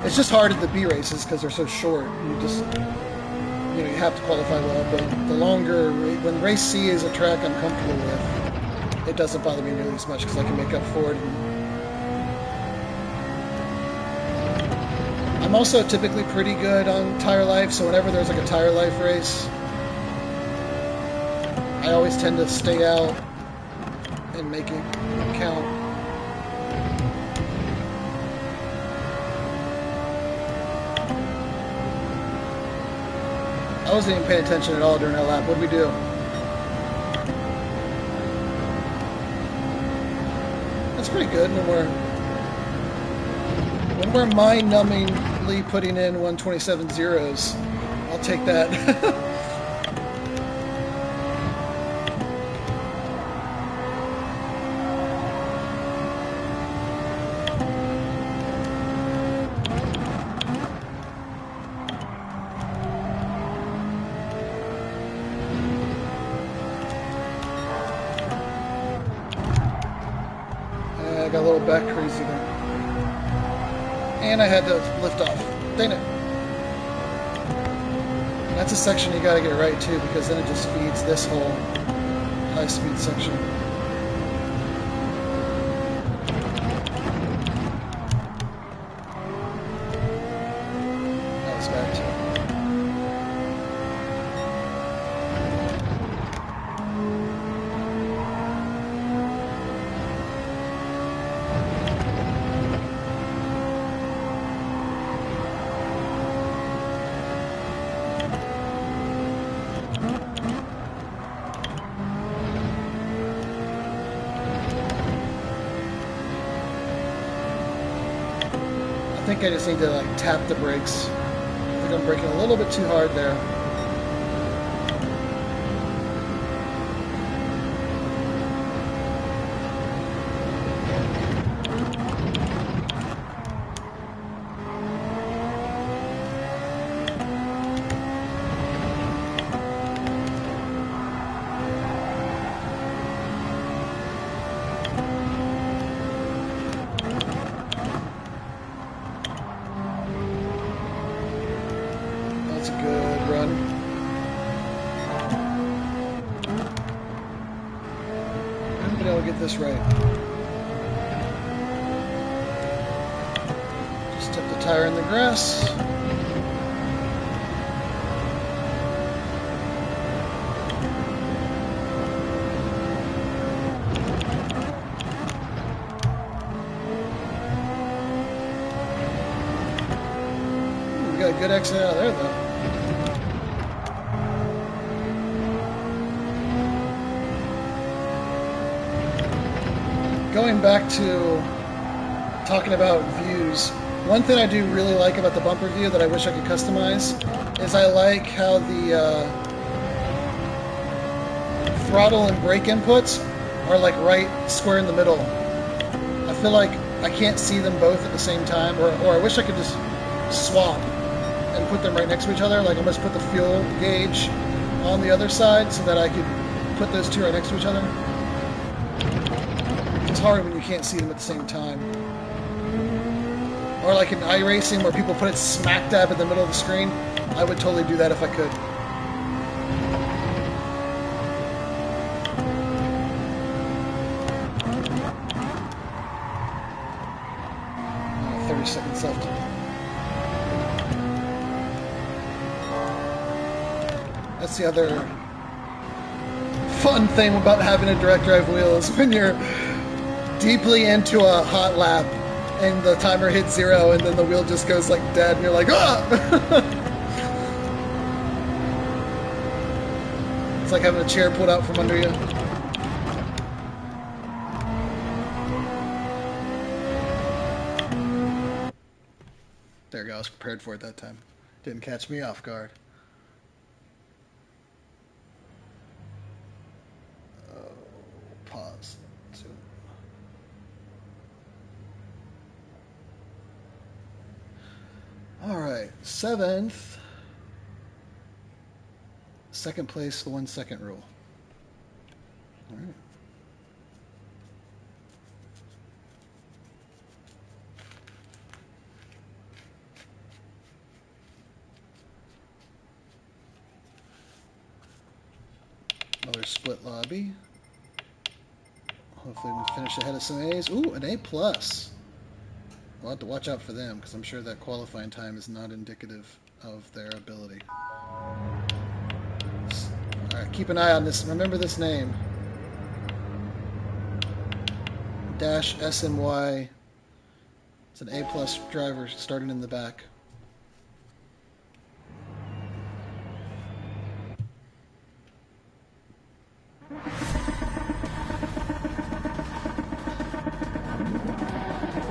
It's just hard at the B races because they're so short. You have to qualify well, but the longer, when race C is a track I'm comfortable with, it doesn't bother me nearly as much because I can make up for it. I'm also typically pretty good on tire life, so whenever there's like a tire life race, I always tend to stay out and make it count. I wasn't even paying attention at all during that lap. What did we do? That's pretty good when we're mind-numbingly putting in 127 zeros. I'll take that. I got a little back crazy there. And I had to lift off. Dang it. That's a section you gotta get right too, because then it just feeds this whole high-speed section. That was bad too. I think I just need to like tap the brakes. I think I'm braking a little bit too hard there. That's a good run. I'm gonna be able to get this right. Just tip the tire in the grass. a good exit out of there, though. Going back to talking about views, one thing I do really like about the bumper view that I wish I could customize is I like how the throttle and brake inputs are like right square in the middle. I feel like I can't see them both at the same time, or I wish I could just swap and put them right next to each other, like almost put the fuel gauge on the other side so that I could put those two right next to each other. It's hard when you can't see them at the same time. Or like in iRacing where people put it smack dab in the middle of the screen, I would totally do that if I could. 30 seconds left. That's the other fun thing about having a direct drive wheel is when you're deeply into a hot lap and the timer hits 0 and then the wheel just goes like dead and you're like, ah! It's like having a chair pulled out from under you. There we go, I was prepared for it that time. Didn't catch me off guard. Pause. All right, 7th. Second place, the 1 second rule. All right. Another split lobby. Hopefully we finish ahead of some A's. Ooh, an A+. We'll have to watch out for them, because I'm sure that qualifying time is not indicative of their ability. Alright, keep an eye on this. Remember this name. Dash SMY. It's an A+ driver starting in the back.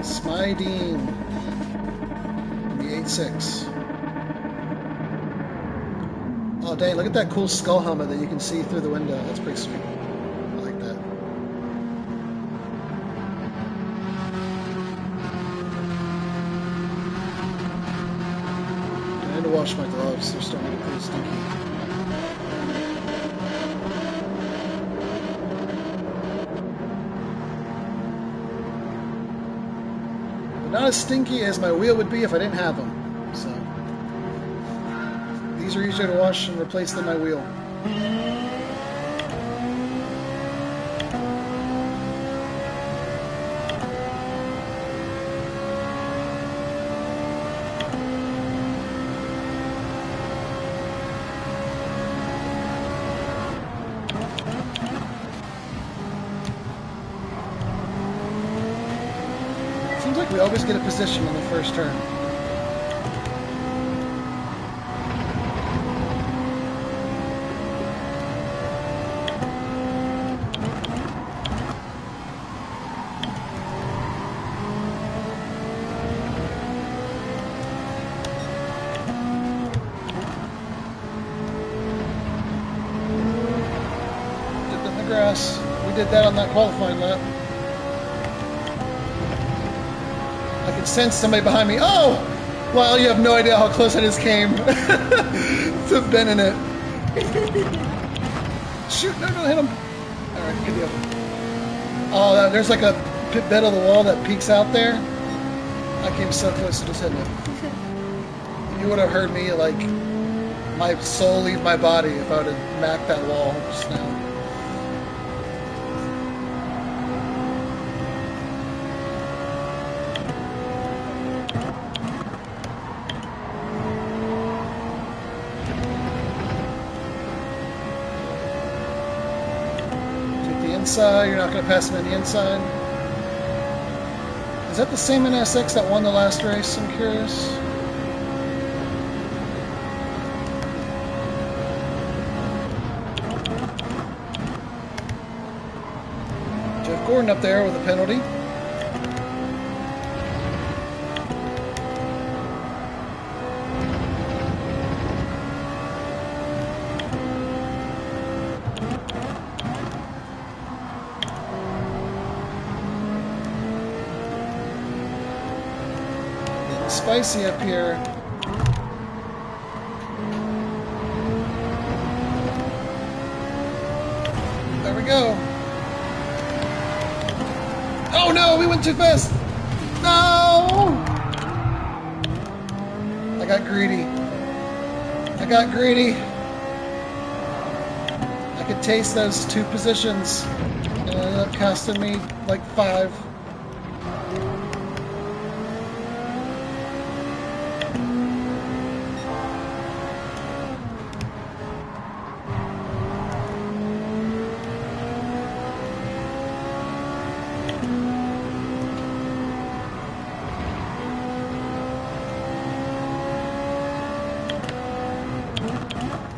Smideen in the 8.6. Oh dang, look at that cool skull helmet that you can see through the window. That's pretty sweet. I like that. I need to wash my gloves. They're starting to get pretty stinky. Not as stinky as my wheel would be if I didn't have them. So these are easier to wash and replace than my wheel. Seems like we always get a position on the first turn. Dipped in the grass. We did that on that qualifying lap. I can sense somebody behind me. Oh! Wow, you have no idea how close I just came to bending it. Shoot, no, hit him. Alright, good deal. Oh, there's like a bit of the wall that peeks out there. I came so close to just hitting it. You would have heard me, like, my soul leave my body if I would have macked that wall just now. Inside, you're not going to pass him in the inside. Is that the same NSX that won the last race? I'm curious. Jeff Gordon up there with a penalty. Getting spicy up here. There we go. Oh no, we went too fast. No! I got greedy. I got greedy. I could taste those 2 positions. And it ended up costing me like 5.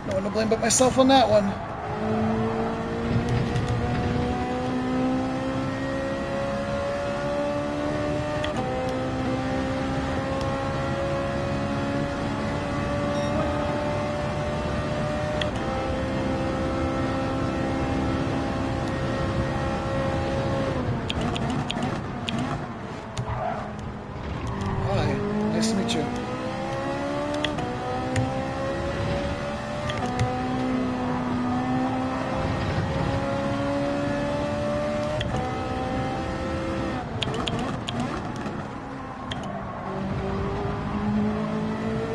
No one to blame but myself on that one. Hi, nice to meet you.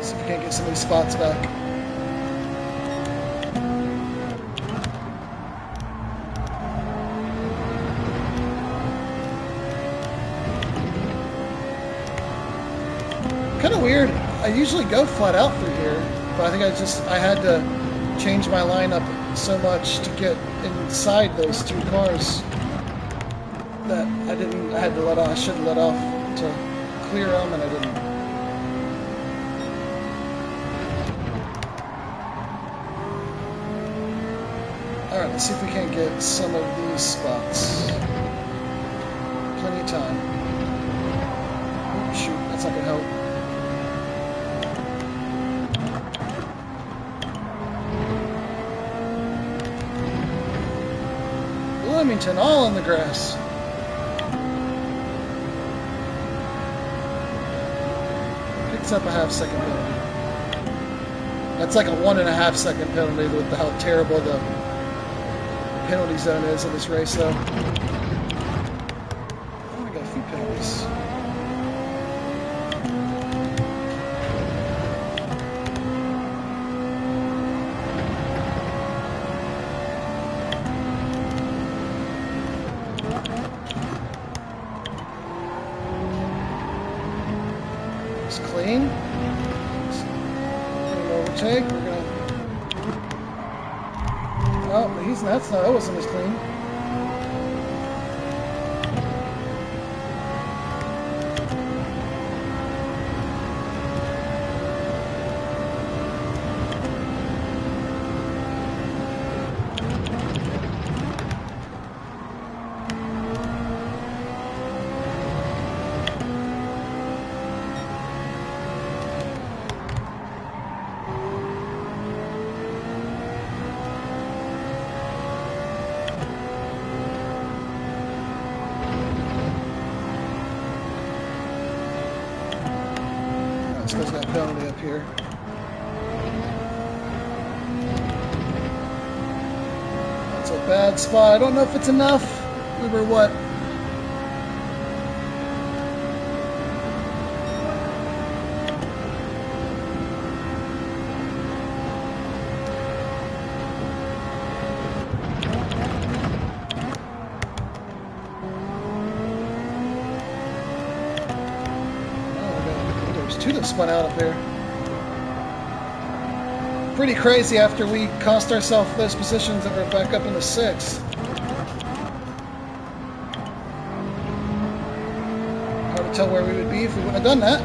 See if we can't get some of these spots back. Kind of weird. I usually go flat out through here, but I think I had to change my lineup so much to get inside those 2 cars that I had to let off. I should have let off to clear them, and I didn't. Alright, let's see if we can't get some of these spots. Plenty of time. Oh, shoot, that's not going to help. Bloomington, all in the grass. Picks up a half-second penalty. That's like a 1.5 second penalty with how terrible the penalty zone is in this race, though. Oh, we got a few penalties. It's clean. We're gonna overtake. We're gonna. Oh, that wasn't as clean. This guy's got a penalty up here. That's a bad spot. I don't know if it's enough. We were what? Two that spun out up there. Pretty crazy after we cost ourselves those positions that we're back up in the 6th. Hard to tell where we would be if we wouldn't have done that.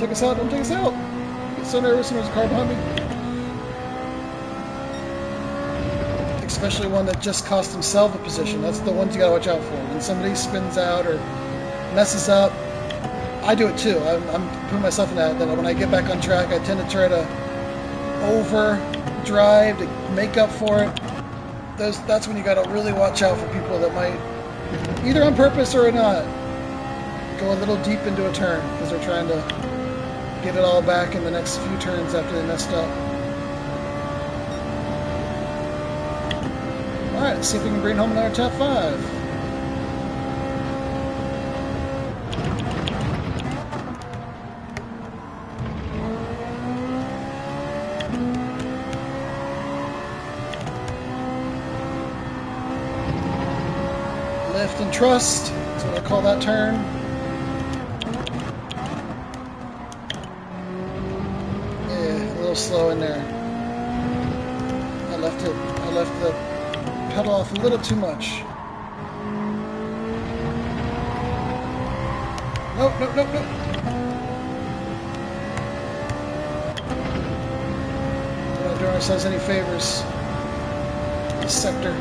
take us out, don't take us out. I get so nervous when there's a car behind me. Especially one that just cost himself a position. That's the ones you gotta watch out for. When somebody spins out or messes up, I do it too. I'm putting myself in that when I get back on track, I tend to try to overdrive to make up for it. That's when you gotta really watch out for people that might, either on purpose or not, go a little deep into a turn because they're trying to get it all back in the next few turns after they messed up. Alright, let's see if we can bring home another top 5. Lift and trust, that's what I call that turn. Yeah, a little slow in there. I left the pedal off a little too much. Nope. We're not doing ourselves any favors. This sector.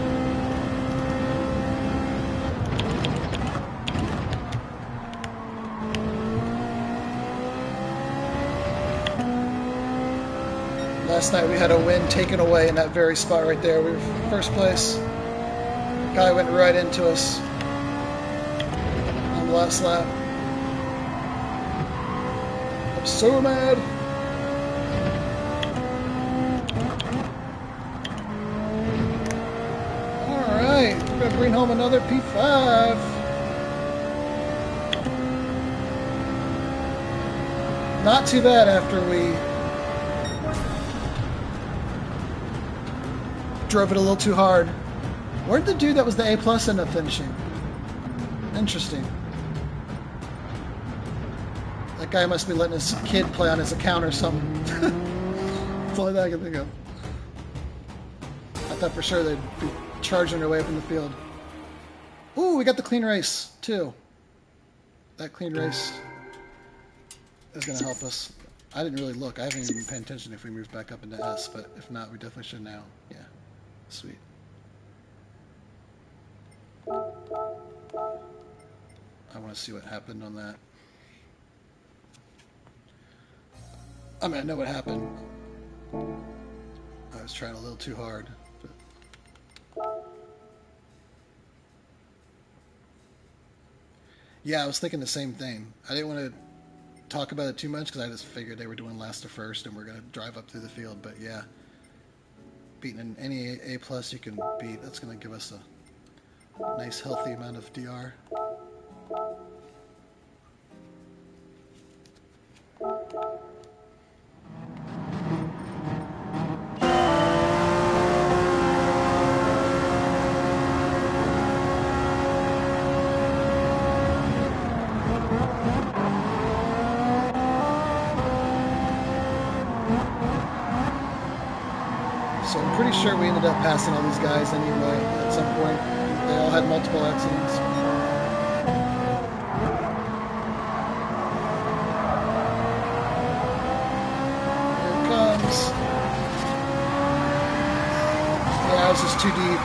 Last night we had a win taken away in that very spot right there. We were first place. Guy went right into us on the last lap. I'm so mad. Alright, we're going to bring home another P5. Not too bad after we drove it a little too hard. Where'd the dude that was the A+ end up finishing? Interesting. That guy must be letting his kid play on his account or something. That's the only thing I can think of. I thought for sure they'd be charging their way up in the field. Ooh, we got the clean race, too. That clean race is going to help us. I didn't really look. I haven't even been paying attention if we moved back up into S, but if not, we definitely should now. Yeah. Sweet. I want to see what happened on that. I mean, I know what happened. I was trying a little too hard. But... yeah, I was thinking the same thing. I didn't want to talk about it too much because I just figured they were doing last to first and we're going to drive up through the field. But yeah, beating any A+ you can beat, that's going to give us a nice healthy amount of DR. So I'm pretty sure we ended up passing all these guys anyway at some point. They all had multiple accidents. Here it comes. Yeah, I was just too deep.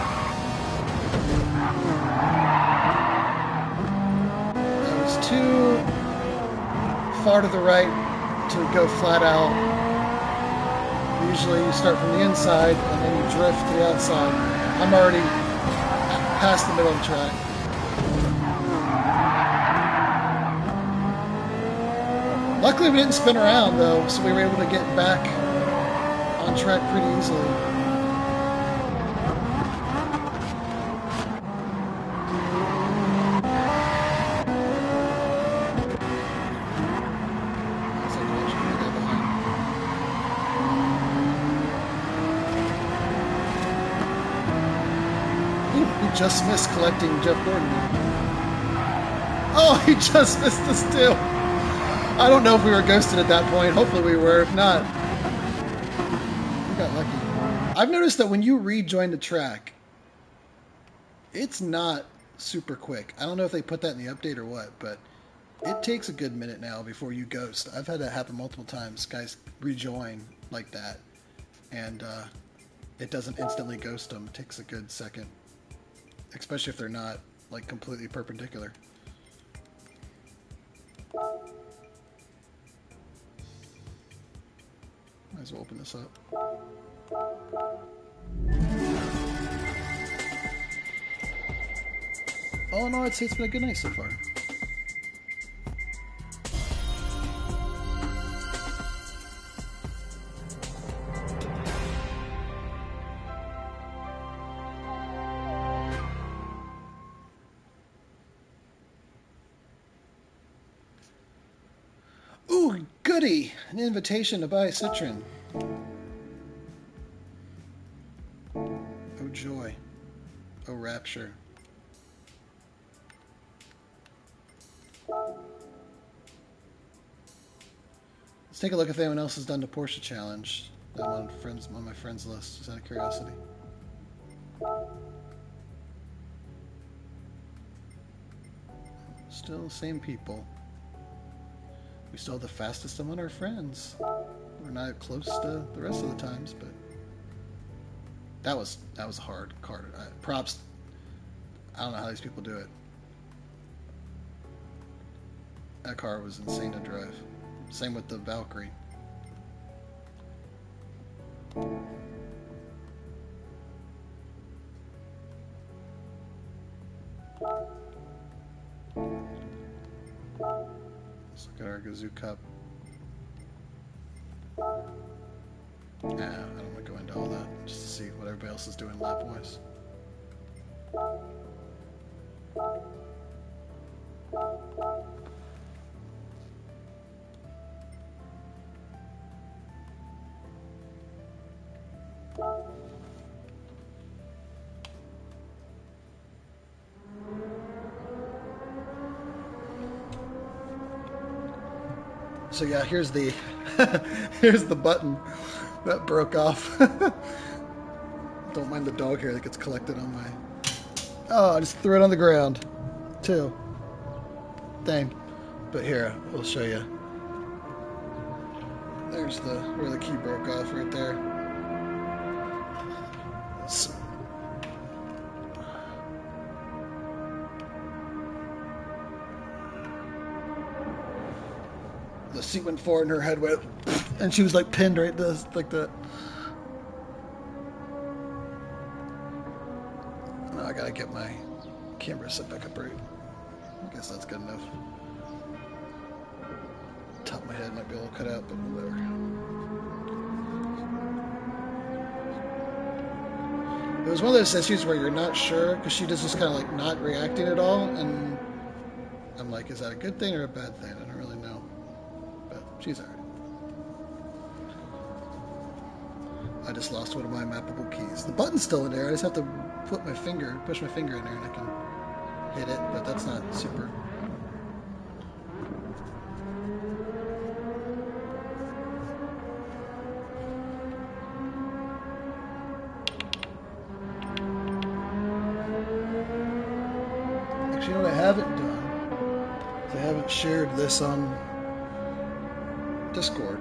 I was too far to the right to go flat out. Usually you start from the inside and then you drift to the outside. I'm already past the middle of the track. Luckily we didn't spin around though, so we were able to get back on track pretty easily. Just missed collecting Jeff Gordon. Oh, he just missed us too. I don't know if we were ghosted at that point. Hopefully we were. If not, we got lucky. I've noticed that when you rejoin the track, it's not super quick. I don't know if they put that in the update or what, but It takes a good minute now before you ghost. I've had that happen multiple times. Guys rejoin like that, and it doesn't instantly ghost them. It takes a good second, especially if they're not like completely perpendicular. Might as well open this up. Oh no, I'd say it's been a good night so far. Ooh, goody! An invitation to buy Citron. Oh joy. Oh rapture. Let's take a look if anyone else has done the Porsche challenge. I'm on my friends list, just out of curiosity. Still the same people. We still have the fastest among our friends. We're not close to the rest of the times, but that was a hard card. Props. I don't know how these people do it. That car was insane to drive. Same with the Valkyrie. Let's look at our Gazoo Cup. I don't want to go into all that, just to see what everybody else is doing lap-wise. So yeah, here's the here's the button that broke off. Don't mind the dog hair that gets collected on my... Oh, I just threw it on the ground, too. Dang. But here, we'll show you. There's where the key broke off right there. The seat went forward and her head went, and she was like pinned right this, like that. Now I gotta get my camera set back up right. I guess that's good enough. Top of my head might be a little cut out, but whatever. It was one of those issues where you're not sure, because she does just kind of like not reacting at all, and I'm like, is that a good thing or a bad thing? I don't really know. But she's alright. I just lost one of my mappable keys. The button's still in there, I just have to push my finger in there and I can hit it, but that's not super. Actually, you know what I haven't done? I haven't shared this on Discord.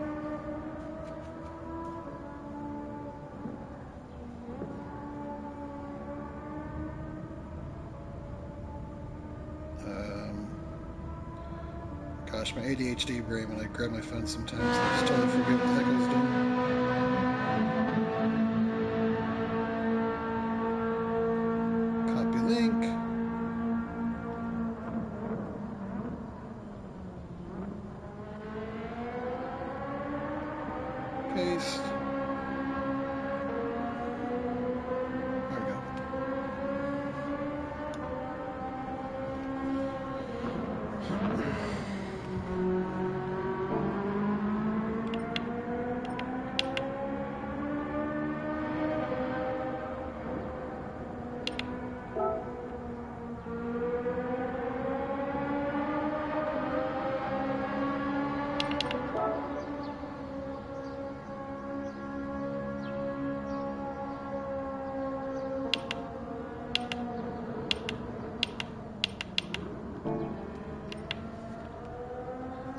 Gosh, my ADHD brain, when I grab my phone sometimes, I just totally forget what the heck I was doing. Paste. There we go.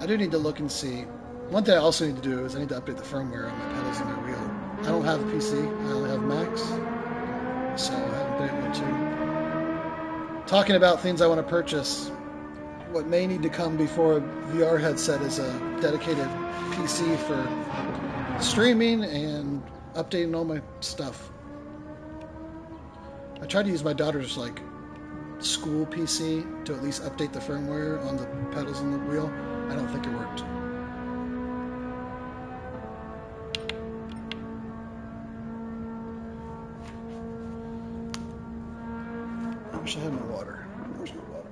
I do need to look and see. One thing I also need to do is I need to update the firmware on my pedals and my wheel. I don't have a PC. I only have Macs. So I haven't been able to. Talking about things I want to purchase, what may need to come before a VR headset is a dedicated PC for streaming and updating all my stuff. I tried to use my daughter's like school PC to at least update the firmware on the pedals and the wheel. I don't think it worked. I wish I had my water. Where's my water?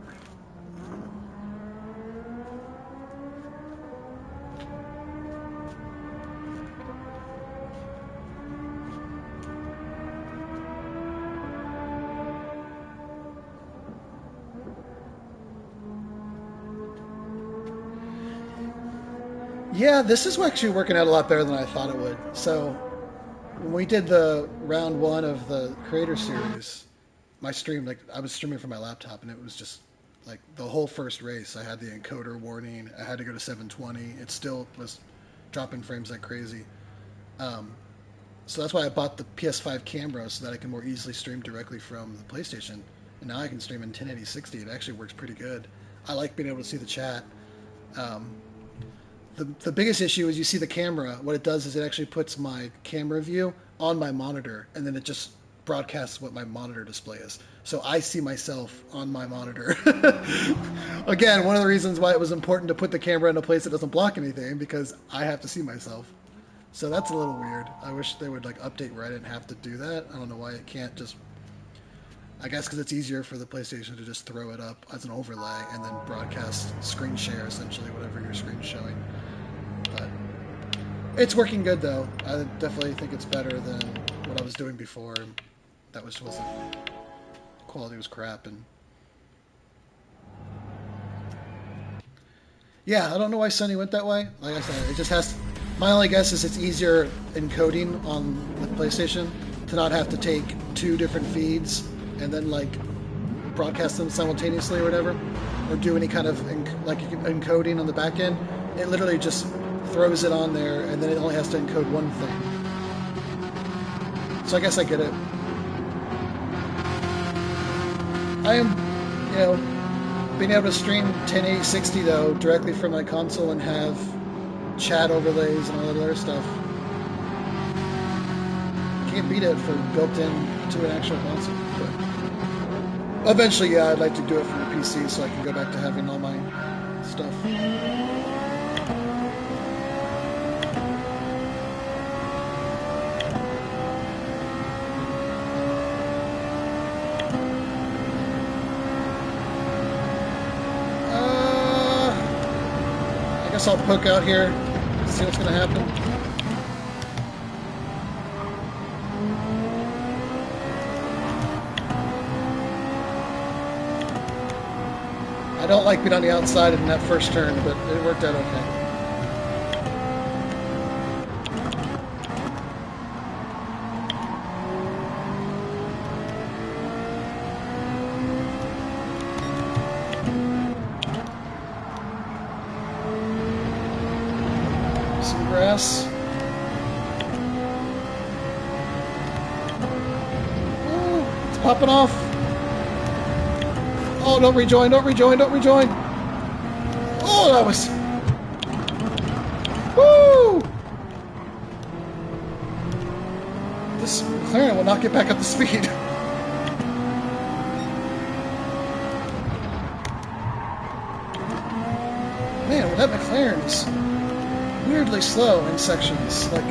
Yeah, this is actually working out a lot better than I thought it would. So, when we did the round 1 of the Creator Series, my stream, like, I was streaming from my laptop, and it was just, like, the whole first race, I had the encoder warning, I had to go to 720, it still was dropping frames like crazy. So that's why I bought the PS5 camera, so that I can more easily stream directly from the PlayStation. And now I can stream in 1080 60, it actually works pretty good. I like being able to see the chat. The biggest issue is you see the camera. What it does is it actually puts my camera view on my monitor, and then it just broadcasts what my monitor display is. So I see myself on my monitor. Again, one of the reasons why it was important to put the camera in a place that doesn't block anything, because I have to see myself. So that's a little weird. I wish they would like update where I didn't have to do that. I don't know why it can't just... I guess because it's easier for the PlayStation to just throw it up as an overlay and then broadcast screen share, essentially, whatever your screen's showing. But it's working good, though. I definitely think it's better than what I was doing before. That wasn't... Quality was crap, and... Yeah, I don't know why Sony went that way. Like I said, it just has... My only guess is it's easier encoding on the PlayStation to not have to take 2 different feeds and then like broadcast them simultaneously or whatever, or do any kind of encoding on the back end. It literally just throws it on there, and then it only has to encode one thing. So I guess I get it. I am, being able to stream 1080 60 though directly from my console and have chat overlays and all that other stuff. Can't beat it for built in to an actual console. But eventually, yeah, I'd like to do it from a PC so I can go back to having all my stuff. I guess I'll poke out here, see what's going to happen. I don't like being on the outside in that first turn, but it worked out okay. Some grass. Ooh, it's popping off. Oh, don't rejoin, don't rejoin, don't rejoin. Oh, that was... Woo! This McLaren will not get back up to speed. Man, well, that McLaren is weirdly slow in sections. Like...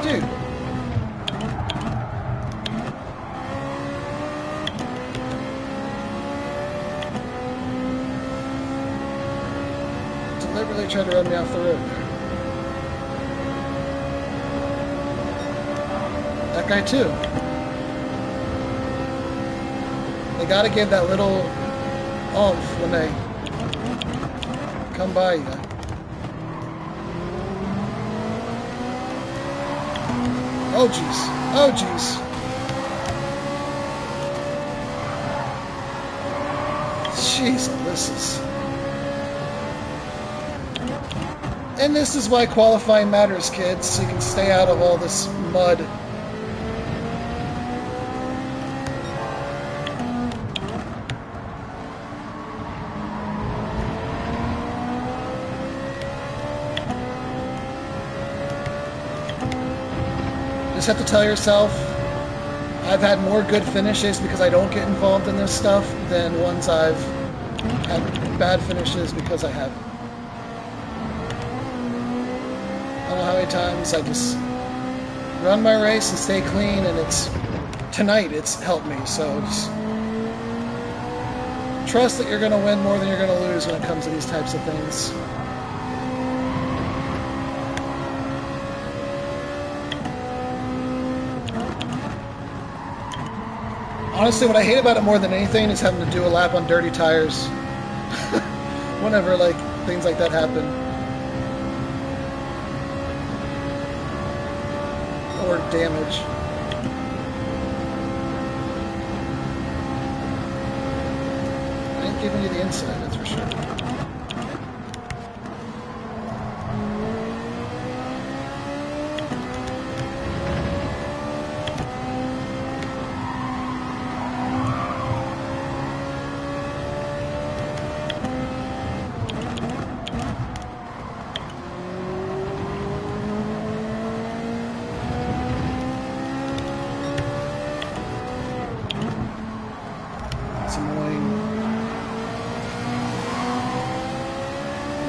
Dude. Deliberately tried to run me off the road there. That guy too. They gotta give that little oomph when they come by you. Oh jeez. Oh jeez. Jeez, this is... And this is why qualifying matters, kids, so you can stay out of all this mud. Just have to tell yourself, I've had more good finishes because I don't get involved in this stuff than ones I've had bad finishes because I have. I don't know how many times I just run my race and stay clean, and tonight it's helped me, so just trust that you're going to win more than you're going to lose when it comes to these types of things. Honestly, what I hate about it more than anything is having to do a lap on dirty tires. Whenever, like, things like that happen. Or damage. I ain't giving you the insight, that's for sure.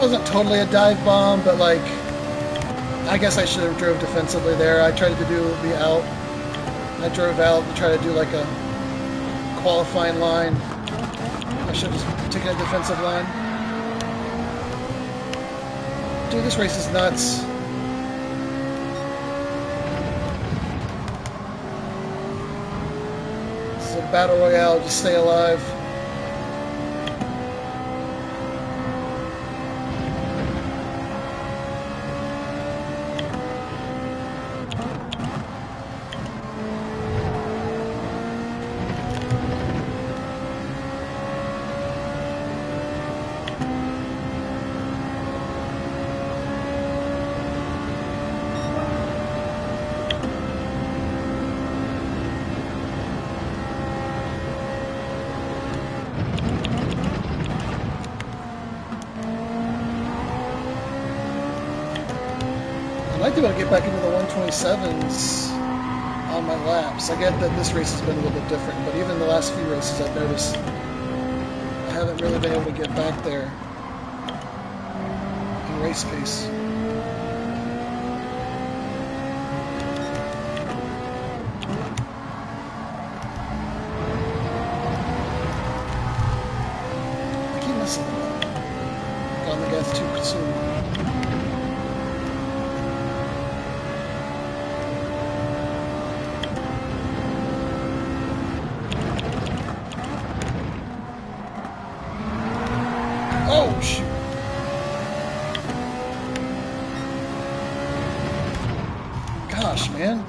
Wasn't totally a dive bomb, but like, I guess I should have drove defensively there. I tried to do the out. I drove out to try to do like a qualifying line. I should have just taken a defensive line. Dude, this race is nuts. This is a battle royale, just stay alive. I'd like to be able to get back into the 127s on my laps. I get that this race has been a little bit different, but even the last few races I've noticed I haven't really been able to get back there in race pace. I keep missing them. Got on the gas too soon. Oh, shoot. Gosh, man.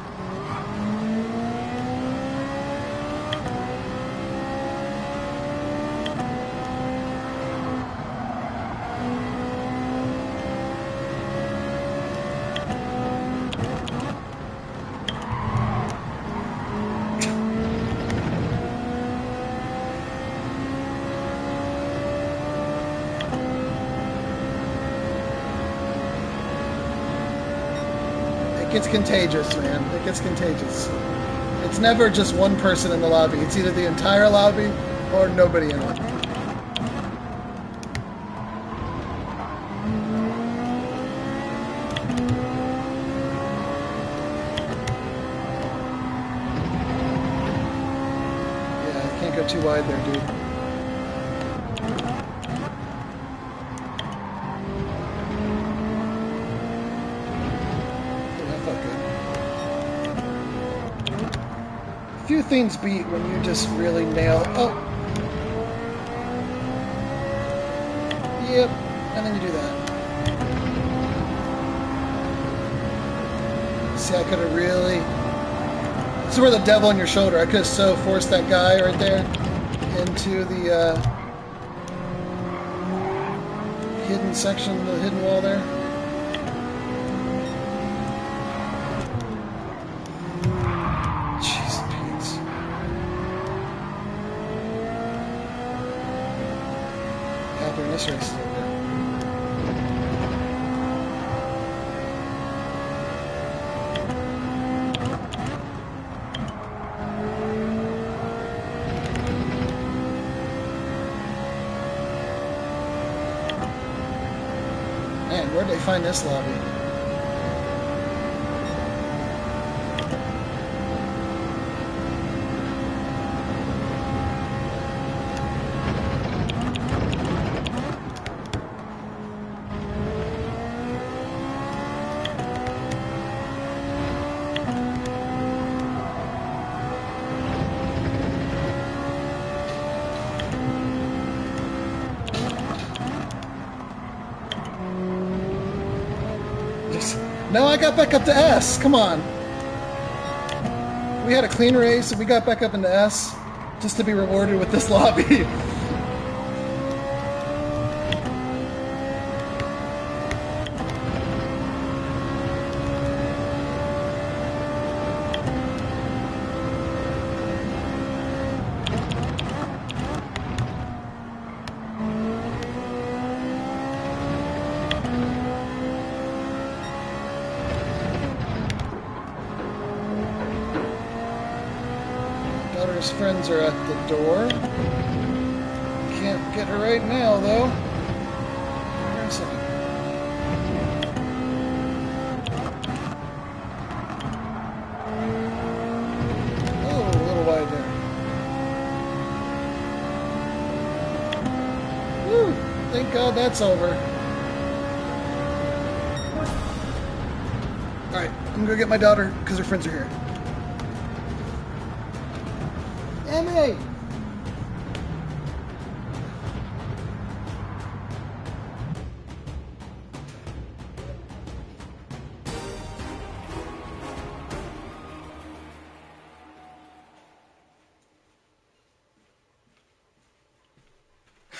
It gets contagious, man. It gets contagious. It's never just one person in the lobby. It's either the entire lobby or nobody in it. Yeah, I can't go too wide there, dude. Few things beat when you just really nail. Oh, yep, and then you do that. See, I could have really. This is where the devil on your shoulder. I could have so forced that guy right there into the hidden section, the hidden wall there. Jeez, Pete. After this race is over. Man, where'd they find this lobby? No, I got back up to S. Come on. We had a clean race and we got back up into S just to be rewarded with this lobby. Daughter's friends are at the door. Can't get her right now, though. Wait a second. Oh, a little wide there. Woo! Thank God that's over. Alright, I'm gonna go get my daughter because her friends are here. Emily!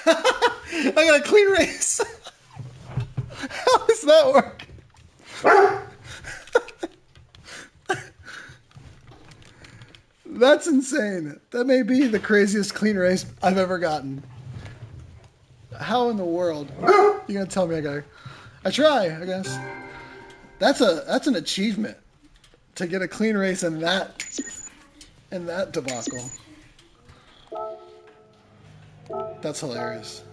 I got a clean race! How does that work? That's insane. That may be the craziest clean race I've ever gotten. How in the world? You're gonna tell me I try, I guess. That's an achievement to get a clean race in that debacle. That's hilarious.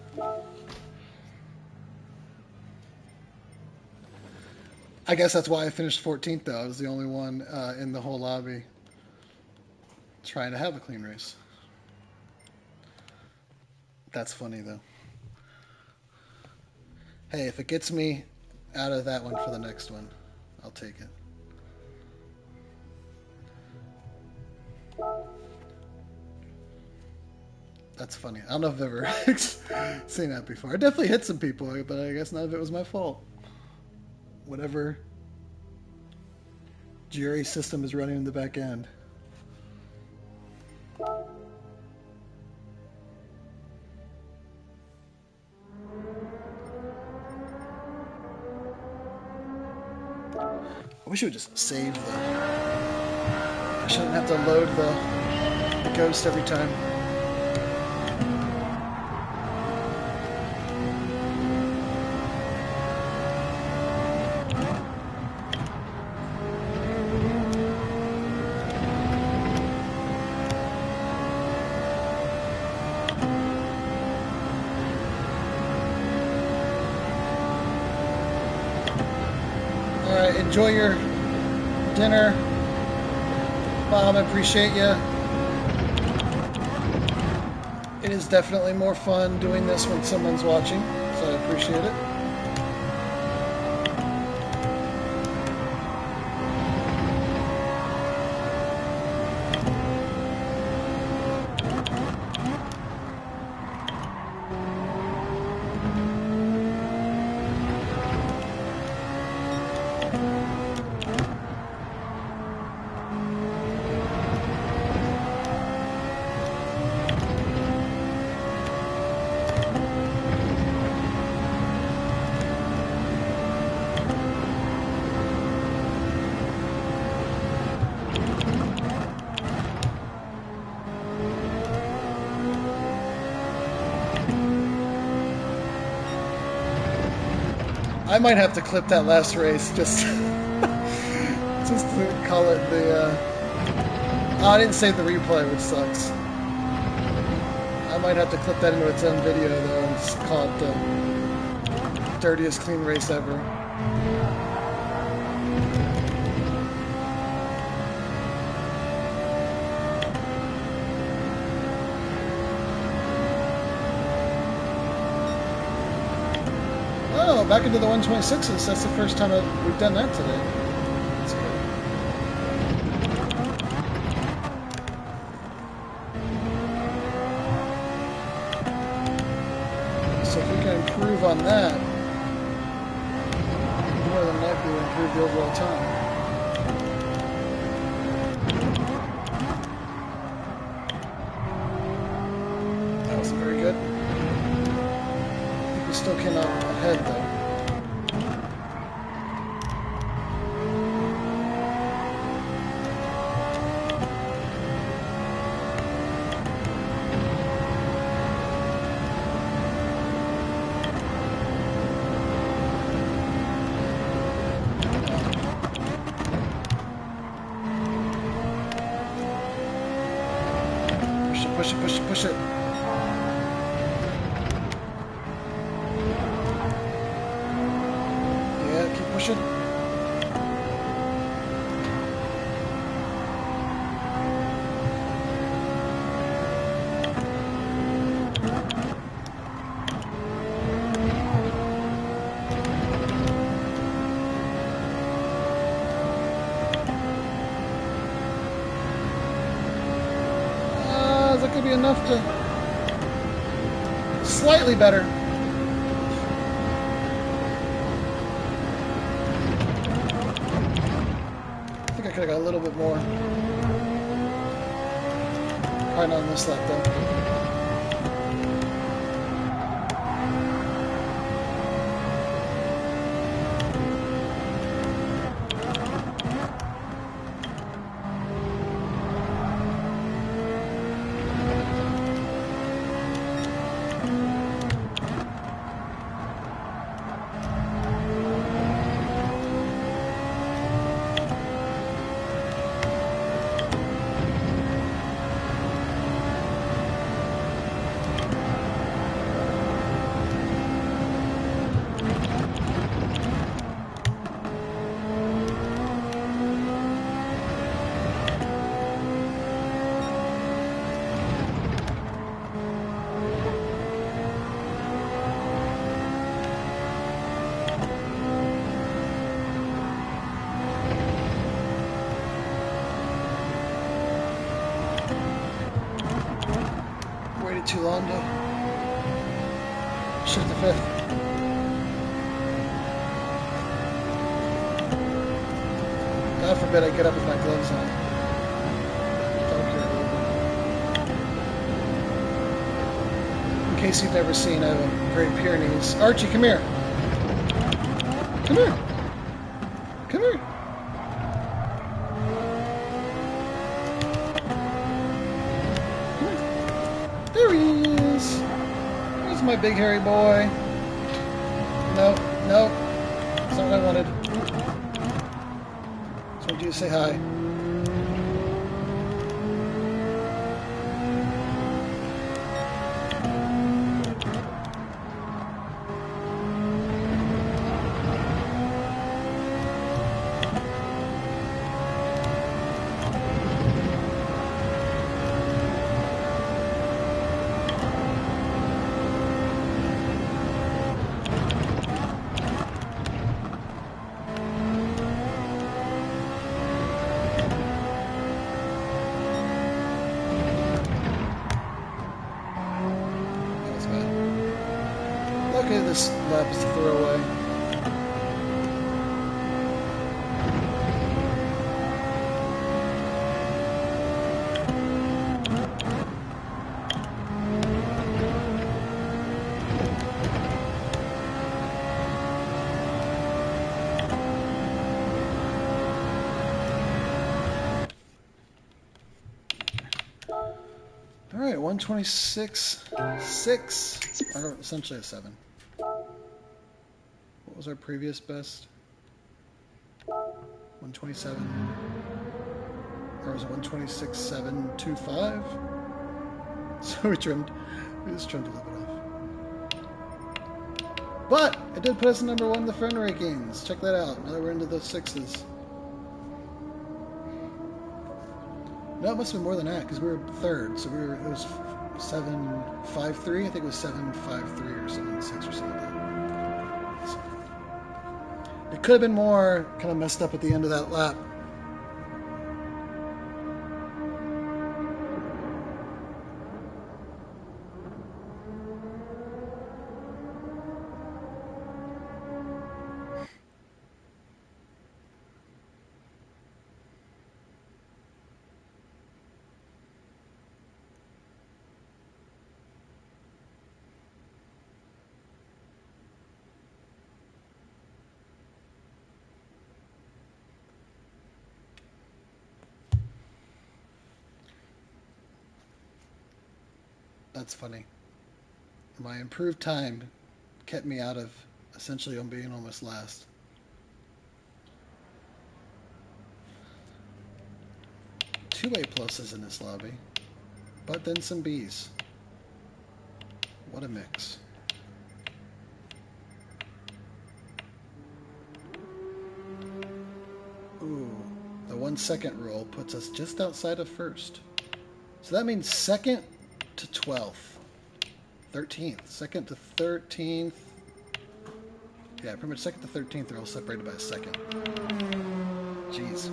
I guess that's why I finished 14th though. I was the only one in the whole lobby trying to have a clean race. That's funny though. Hey, if it gets me out of that one for the next one, I'll take it. That's funny. I don't know if I've ever seen that before. I definitely hit some people, but I guess none of it was my fault. Whatever Jerry's system is running in the back end. I wish it would just save the... I shouldn't have to load the ghost every time. Alright, enjoy your dinner. Mom, I appreciate you. It is definitely more fun doing this when someone's watching, so I appreciate it. I might have to clip that last race just just to call it the. Oh, I didn't save the replay, which sucks. I might have to clip that into its own video though and just call it the dirtiest clean race ever. Oh, back into the 126s. That's the first time we've done that today. That's good. So if we can improve on that, more than likely we'll improve the overall time. That wasn't very good. I think we still came out ahead though. Push it, push it, push it. Yeah, keep pushing. That could be enough to slightly better. I think I could have got a little bit more. Probably not on this lap though. Too long to shift the fifth. God forbid I get up with my gloves on. In case you've never seen, I have a Great Pyrenees. Archie, come here. Come here. Come here. There he is. There's my big hairy boy. No, no. That's not what I wanted. Just wanted you to say hi. Okay, this lap is a throwaway. All right, 126.6, or essentially a 7. What was our previous best? 127. Or was it 126.725? So we just trimmed a little bit off. But it did put us number 1 in the friend rankings. Check that out. Now that we're into the 6s. No, it must have been more than that because we were 3rd. So it was 753. I think it was 753 or 76 or something like that. So it could have been more. Kind of messed up at the end of that lap. That's funny. My improved time kept me out of essentially on being almost last. Two A pluses in this lobby, but then some Bs. What a mix. Ooh, the 1 second rule puts us just outside of first. So that means second to 12th. 13th. Second to 13th. Yeah, pretty much second to 13th, they're all separated by a second. Jeez.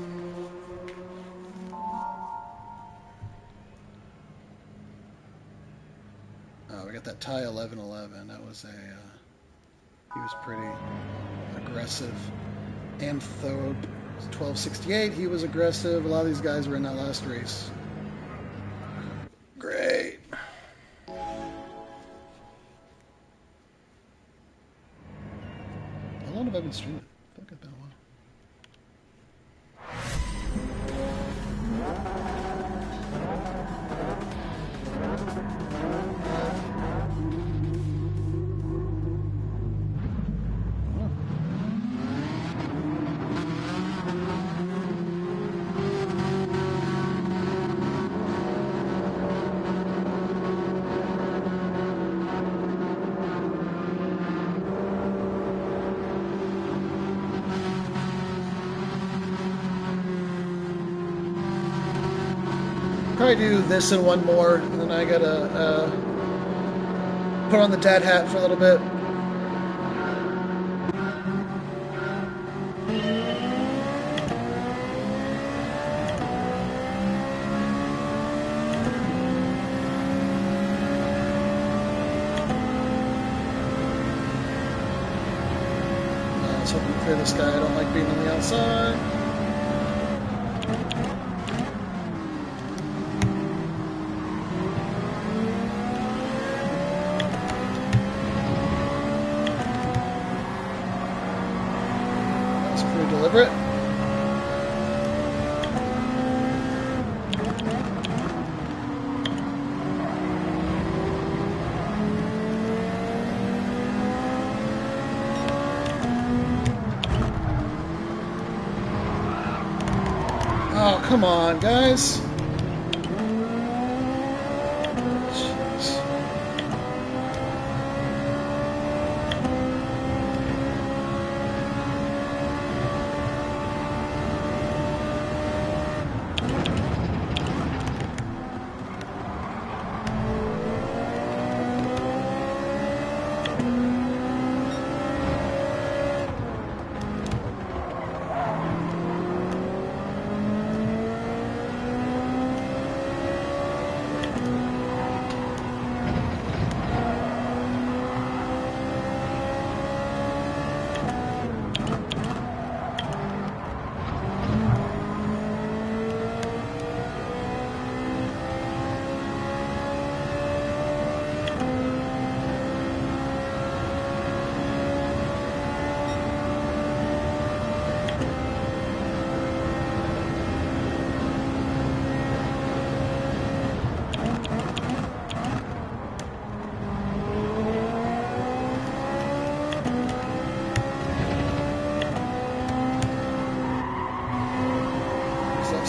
We got that tie 11-11. That was he was pretty aggressive. Antho 1268, he was aggressive. A lot of these guys were in that last race. Great. How long have I been streaming? I feel like it's been a while. Probably do this and one more, and then I gotta put on the dad hat for a little bit. Let's hope we clear this guy. I don't like being on the outside. Deliberate. Oh, come on, guys. Jeez.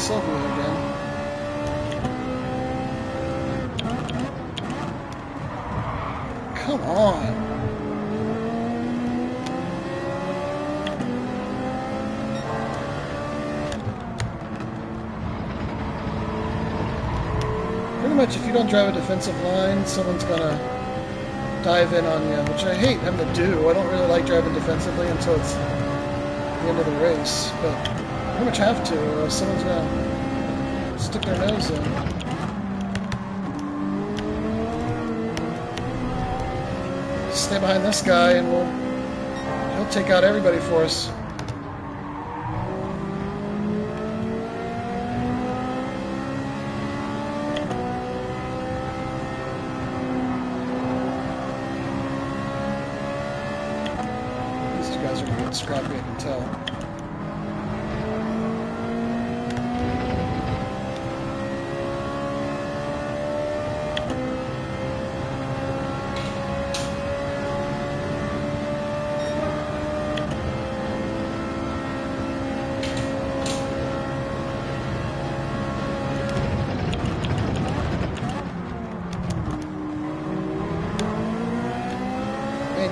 Sylvia again. Come on. Pretty much, if you don't drive a defensive line, someone's gonna dive in on you, which I hate having to do. I don't really like driving defensively until it's the end of the race, but I pretty much have to, or else someone's gonna stick their nose in. Stay behind this guy and he'll take out everybody for us. These two guys are getting scrappy, I can tell.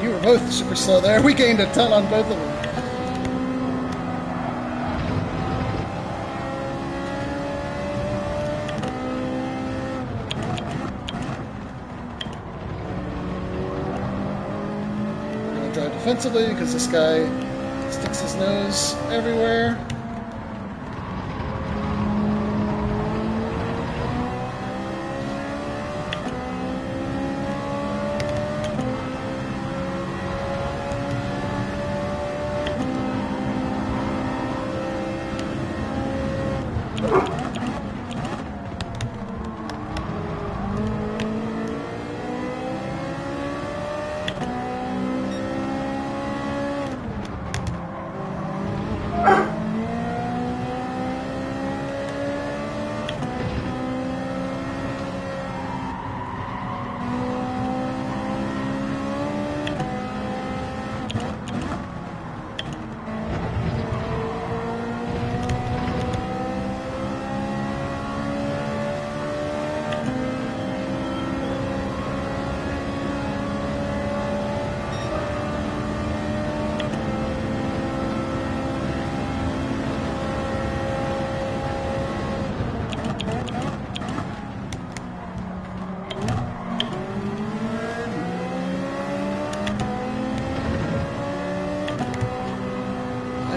You were both super slow there. We gained a ton on both of them. We're going to drive defensively because this guy sticks his nose everywhere.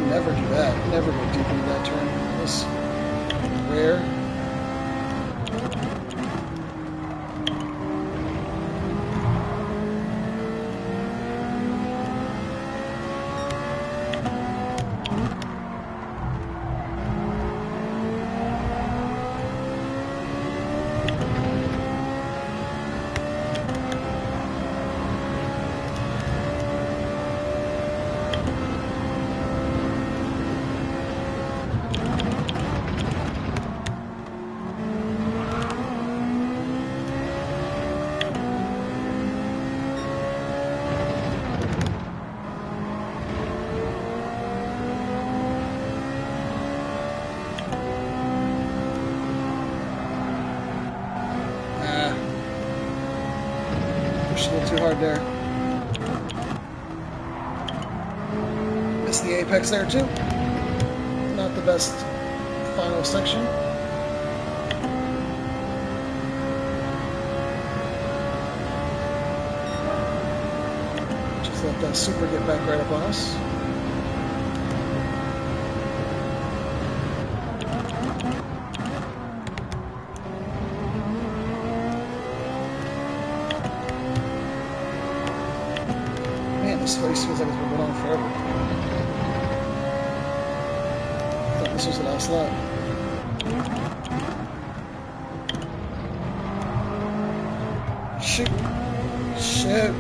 Never do that. Never go deep into that turn. This rare. A little too hard there. Missed the apex there too. Not the best final section. Just let that super get back right up on us. This race feels like it's been going on forever. I thought this was the last lap. Shoot! Shoot!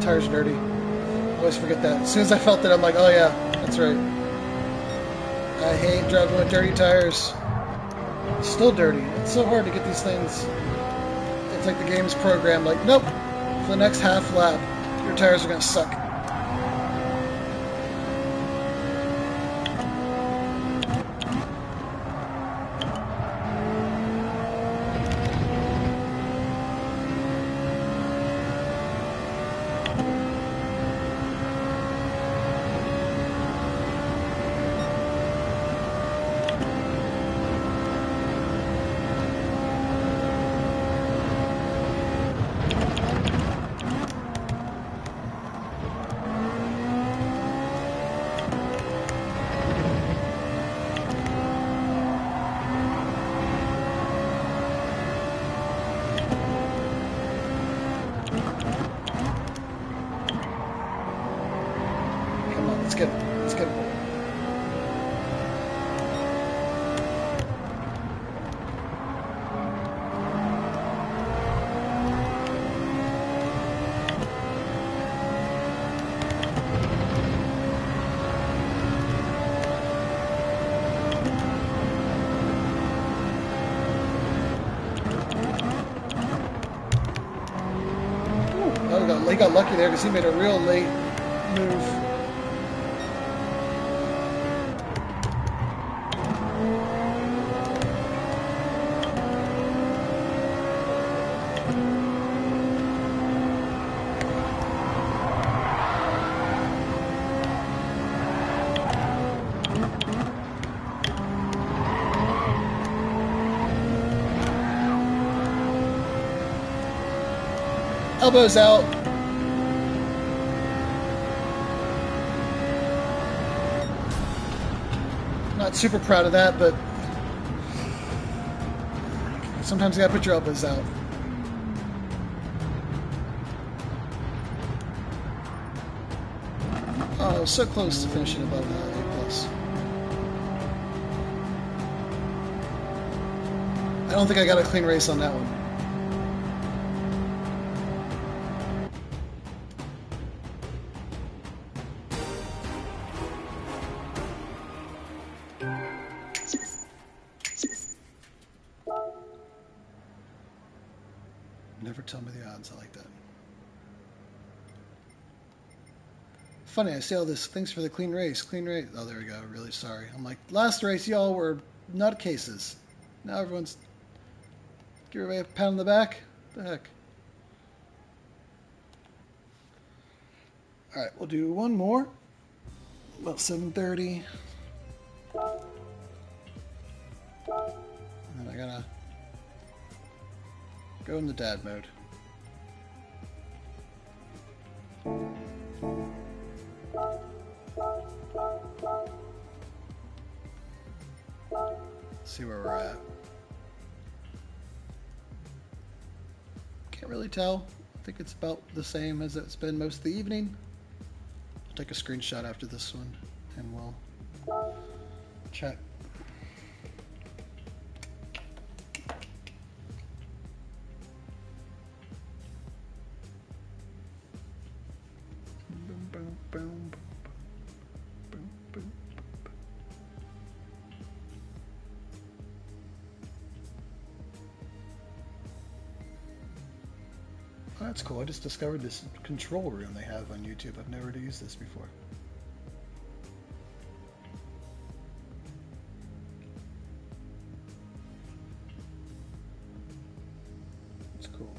tires are dirty. I always forget that. As soon as I felt it, I'm like, oh yeah, that's right. I hate driving with dirty tires. It's still dirty. It's so hard to get these things. It's like the game's programmed, like, nope, for the next half lap, your tires are going to suck. Let's get him. Let's get him. Oh, he got lucky there because he made a real late move. Elbows out. Not super proud of that, but sometimes you gotta put your elbows out. Oh, so close to finishing above A+. I don't think I got a clean race on that one. Never tell me the odds. I like that. Funny, I see all this. Thanks for the clean race. Clean race. Oh, there we go. Really sorry. I'm like, last race, y'all were nutcases. Now everyone's. Give everybody a pat on the back. What the heck? All right, we'll do one more. About 7:30. And I gotta go in the dad mode. See where we're at. Can't really tell. I think it's about the same as it's been most of the evening. I'll take a screenshot after this one and we'll chat. Boom, boom, boom, boom. Oh, that's cool. I just discovered this control room they have on YouTube. I've never used this before. It's cool.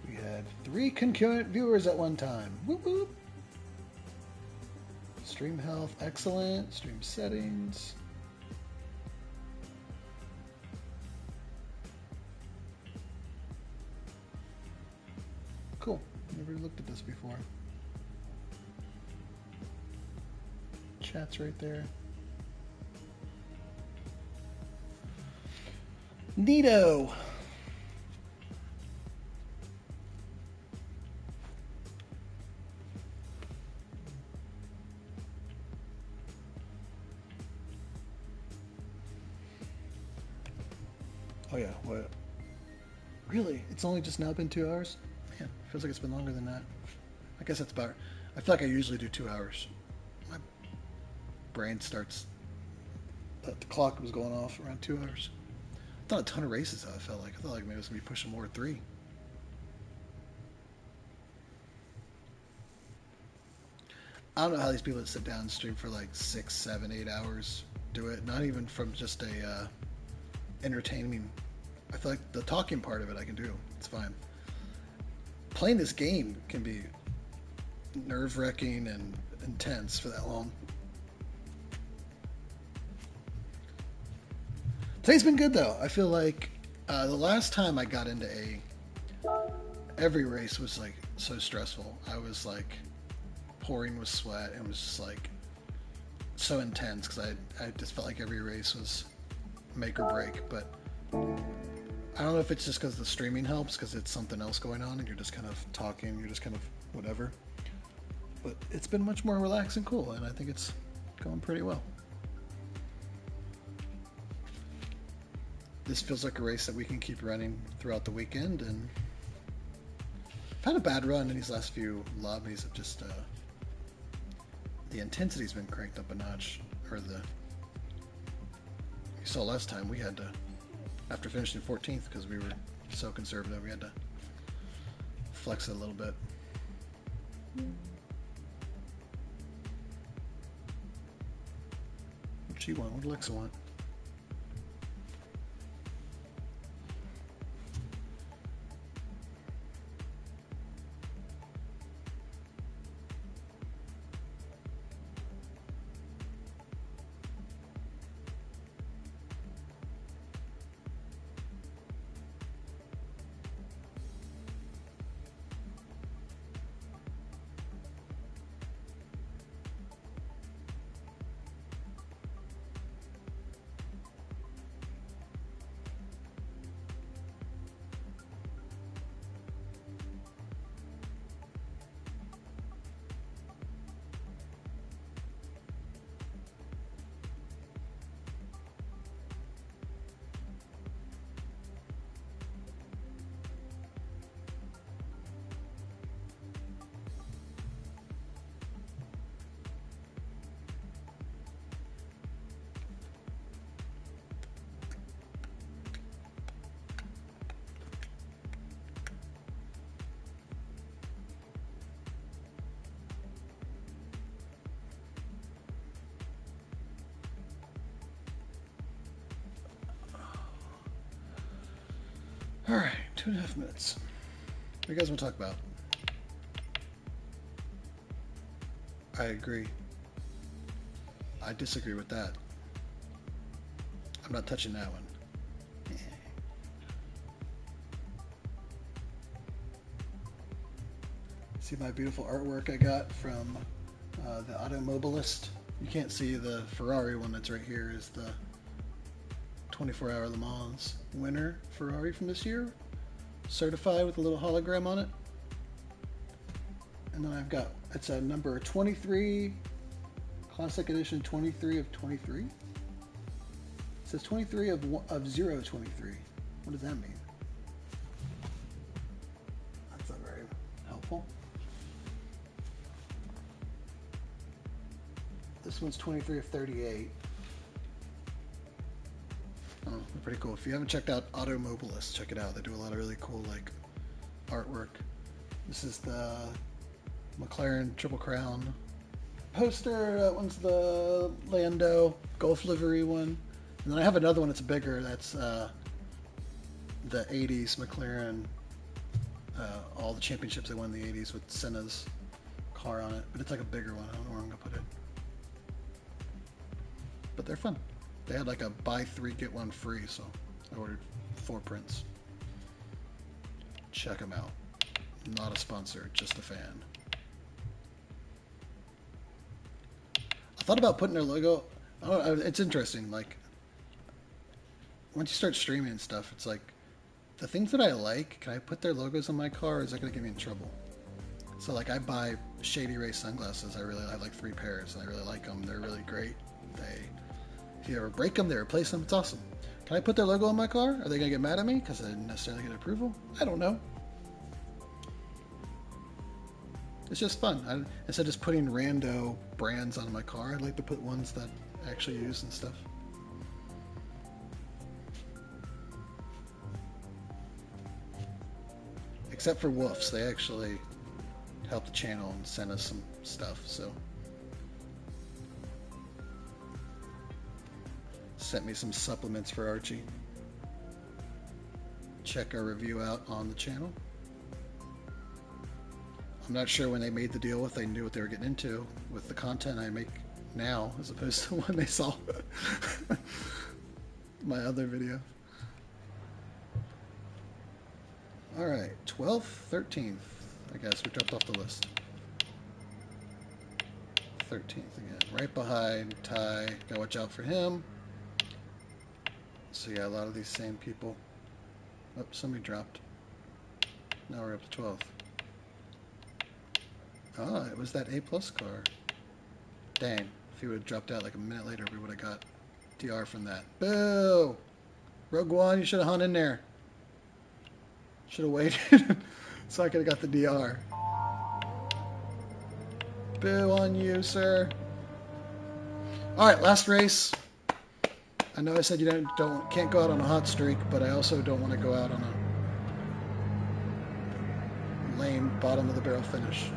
We had 3 concurrent viewers at one time. Whoop whoop. Stream health, excellent. Stream settings. Cool. Never looked at this before. Chat's right there. Neato. Oh yeah, what? Really? It's only just now been 2 hours? Man, feels like it's been longer than that. I guess that's about. I feel like I usually do 2 hours. My brain starts. The clock was going off around 2 hours. I thought a ton of races. How it felt like. I thought like maybe it was gonna be pushing more 3. I don't know how these people that sit down and stream for like 6, 7, 8 hours do it. Not even from just a entertaining. I feel like the talking part of it I can do. It's fine. Playing this game can be nerve-wracking and intense for that long. Today's been good though. I feel like the last time I got into every race was like so stressful. I was like pouring with sweat and was just like so intense because I just felt like every race was make or break. But I don't know if it's just because the streaming helps because it's something else going on and you're just kind of talking, you're just kind of whatever. But it's been much more relaxed and cool, and I think it's going pretty well. This feels like a race that we can keep running throughout the weekend, and I've had a bad run in these last few lobbies of just the intensity's been cranked up a notch, or you saw last time we had to, after finishing 14th, because we were so conservative, we had to flex it a little bit. What'd she want? What did Alexa want? All right, 2.5 minutes. What do you guys want to talk about? I agree. I disagree with that. I'm not touching that one. See my beautiful artwork I got from the Automobilist. You can't see the Ferrari one that's right here is the 24-hour Le Mans winner Ferrari from this year, certified with a little hologram on it. And then I've got, it's a number 23, classic edition 23 of 23. It says 23 of 023. What does that mean? That's not very helpful. This one's 23 of 38. Oh, they're pretty cool. If you haven't checked out Automobilist, check it out. They do a lot of really cool like artwork. This is the McLaren Triple Crown poster. That one's the Lando Golf livery one. And then I have another one that's bigger. That's the 80s McLaren. All the championships they won in the 80s with Senna's car on it. But it's like a bigger one. I don't know where I'm going to put it. But they're fun. They had like a buy 3 get 1 free, so I ordered 4 prints. Check them out. Not a sponsor, just a fan. I thought about putting their logo. I don't know, it's interesting. Like once you start streaming and stuff, it's like the things that I like. Can I put their logos on my car? Or is that going to get me in trouble? So like I buy Shady Ray sunglasses. I have like 3 pairs, and I really like them. They're really great. If you ever break them, they replace them. It's awesome. Can I put their logo on my car? Are they going to get mad at me because I didn't necessarily get approval? I don't know. It's just fun. Instead of just putting rando brands on my car, I'd like to put ones that I actually use and stuff. Except for Woofs, they actually help the channel and send us some stuff, so. Sent me some supplements for Archie. Check our review out on the channel. I'm not sure when they made the deal if they knew what they were getting into with the content I make now as opposed to when they saw my other video. Alright, 12th, 13th. I guess we dropped off the list. 13th again. Right behind Ty. Gotta watch out for him. So yeah, a lot of these same people. Oh, somebody dropped. Now we're up to 12th. Ah, it was that A+ car. Dang, if he would have dropped out like a minute later, we would have got DR from that. Boo! Rogue One, you should have hung in there. Should have waited so I could have got the DR. Boo on you, sir. Alright, last race. I know I said you can't go out on a hot streak, but I also don't want to go out on a lame bottom of the barrel finish.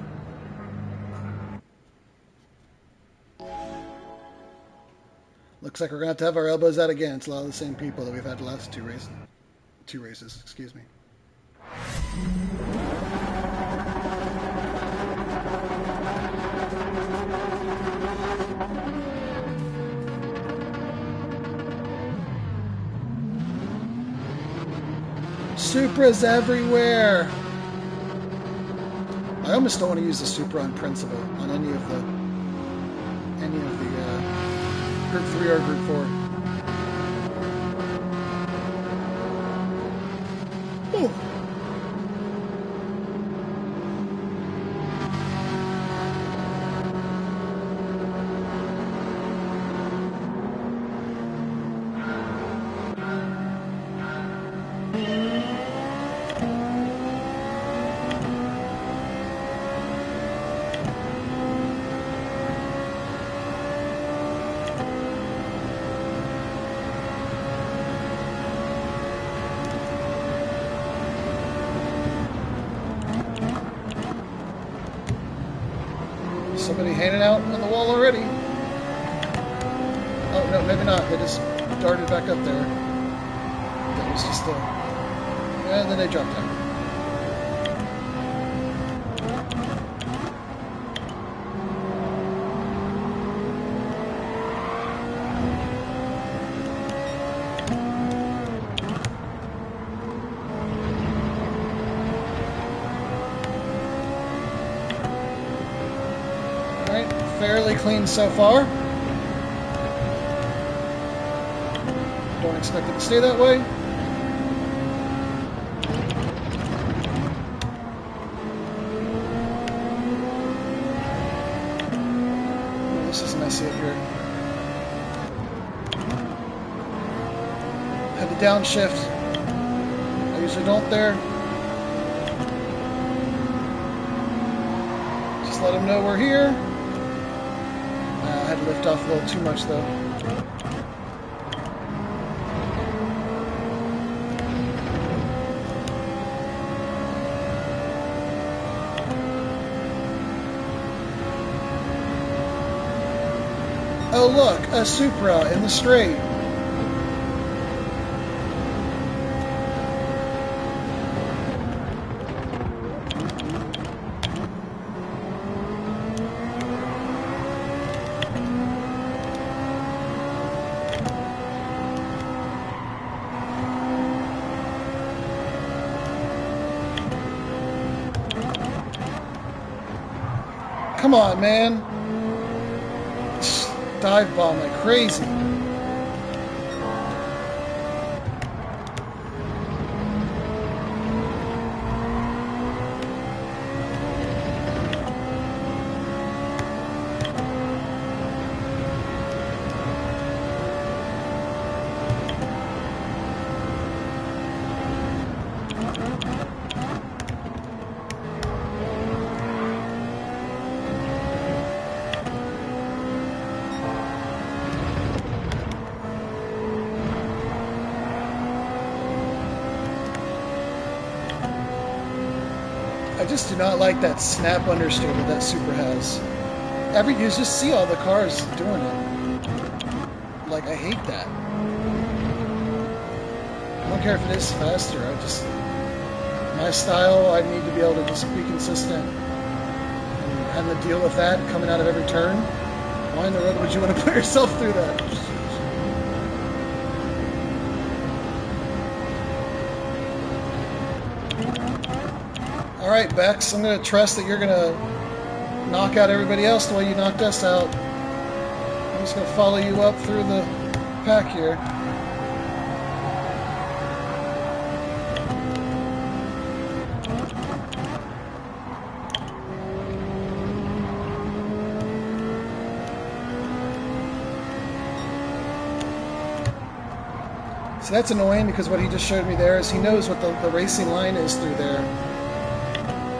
Looks like we're going to have our elbows out again. It's a lot of the same people that we've had the last two races. Excuse me. Supras everywhere! I almost don't want to use the Supra on principle on any of the Group 3 or Group 4. Ooh. Somebody hanging out on the wall already. Oh, no, maybe not. They just darted back up there. That was just and then they dropped down. Fairly clean so far. Don't expect it to stay that way. Oh, this is messy up here. Had to downshift. I usually don't there. Just let them know we're here. I had to lift off a little too much though. Oh look, a Supra in the straight. Come on, man. Dive bomb like crazy. I just do not like that snap understeer that Supra has. You just see all the cars doing it. Like, I hate that. I don't care if it is faster. My style, I need to be able to just be consistent. And the deal with that coming out of every turn. Why in the road would you want to put yourself through that? Alright, Bex, I'm going to trust that you're going to knock out everybody else the way you knocked us out. I'm just going to follow you up through the pack here. So that's annoying because what he just showed me there is he knows what the racing line is through there.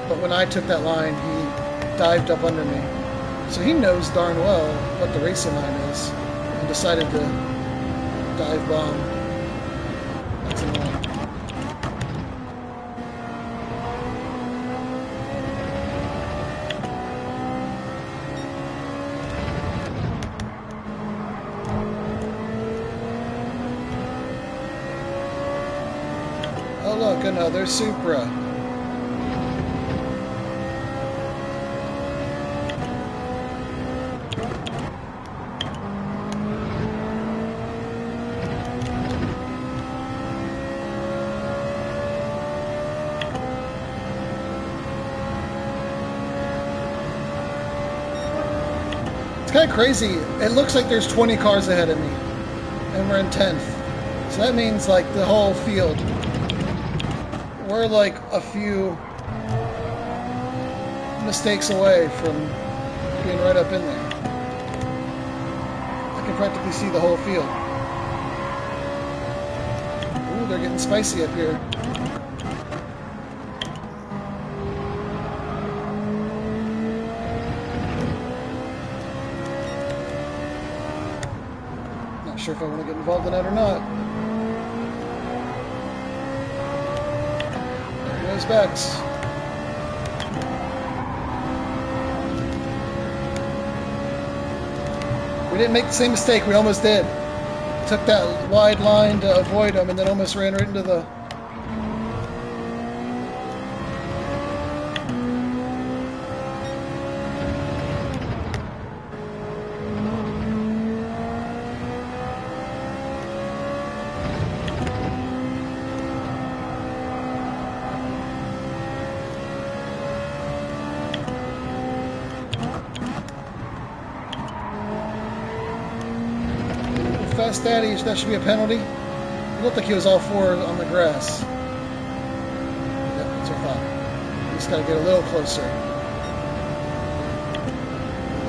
But when I took that line, he dived up under me. So he knows darn well what the racing line is and decided to dive bomb. That's annoying. Oh look, another Supra. It's kind of crazy. It looks like there's 20 cars ahead of me, and we're in 10th. So that means like the whole field. We're like a few mistakes away from being right up in there. I can practically see the whole field. Ooh, they're getting spicy up here. Not sure if I want to get involved in that or not. Bex. We didn't make the same mistake. We almost did. Took that wide line to avoid them and then almost ran right into the... Fast Daddy, that should be a penalty. It looked like he was all four on the grass. Yep, that's what I thought. We just got to get a little closer. A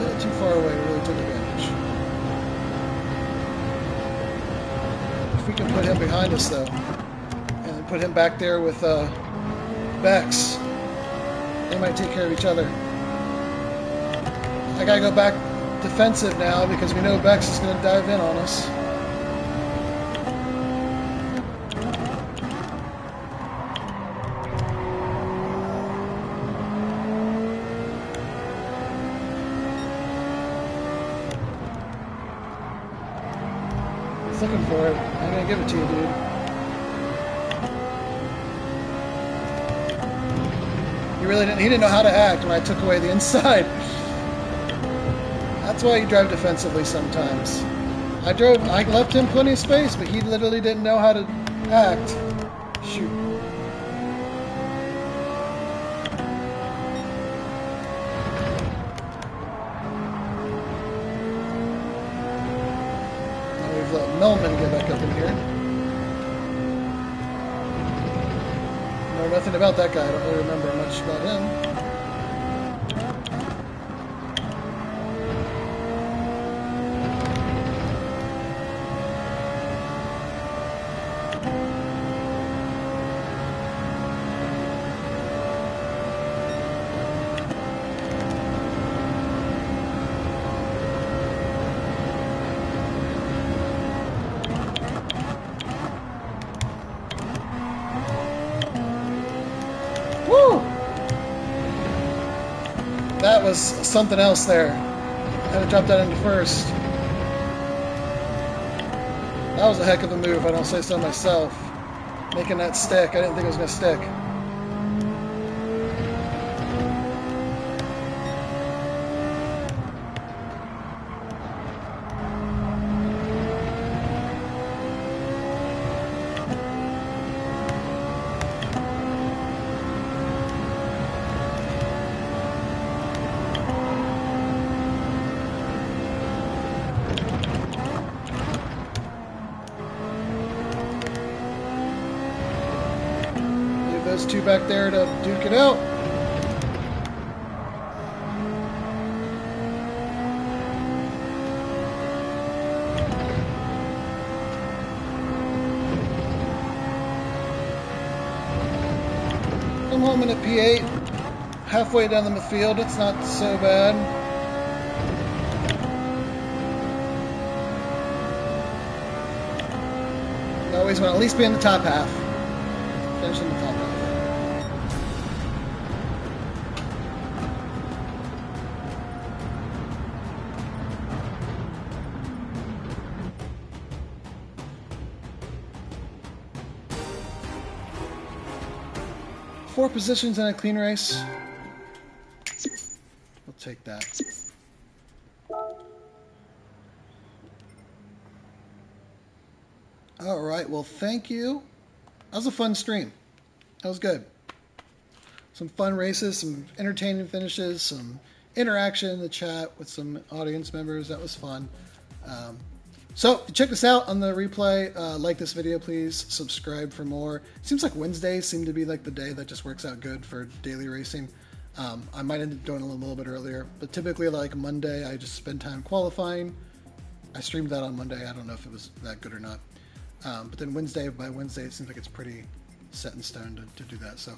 little too far away to really take advantage. If we can put him behind us, though, and then put him back there with Bex, they might take care of each other. I got to go back defensive now because we know Bex is going to dive in on us. He's looking for it. I'm going to give it to you, dude. He didn't know how to act when I took away the inside. That's why you drive defensively sometimes. I left him plenty of space, but he literally didn't know how to act. Shoot. Now we've let Melman get back up in here. Know nothing about that guy. I don't really remember much about him. Woo! was something else there. I had to drop that into first. That was a heck of a move, I don't say so myself. Making that stick, I didn't think it was going to stick. Those two back there to duke it out. I'm home in a P8, halfway down the field. It's not so bad. You always want to at least be in the top half. Finish in the top half. 4 positions in a clean race. We'll take that. All right, well, thank you. That was a fun stream. That was good. Some fun races, some entertaining finishes, some interaction in the chat with some audience members. That was fun. So check this out on the replay. Like this video, please. Subscribe for more. It seems like Wednesdays seem to be like the day that just works out good for daily racing. I might end up doing a little bit earlier, but typically like Monday, I just spend time qualifying. I streamed that on Monday. I don't know if it was that good or not. But then by Wednesday, it seems like it's pretty set in stone to do that. So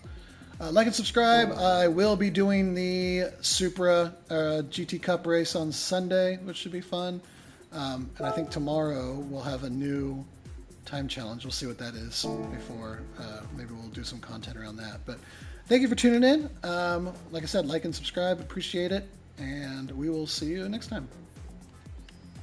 like and subscribe. I will be doing the Supra GT Cup race on Sunday, which should be fun. And I think tomorrow we'll have a new time challenge. We'll see what that is before. Maybe we'll do some content around that. But thank you for tuning in. Like I said, like and subscribe. Appreciate it. And we will see you next time.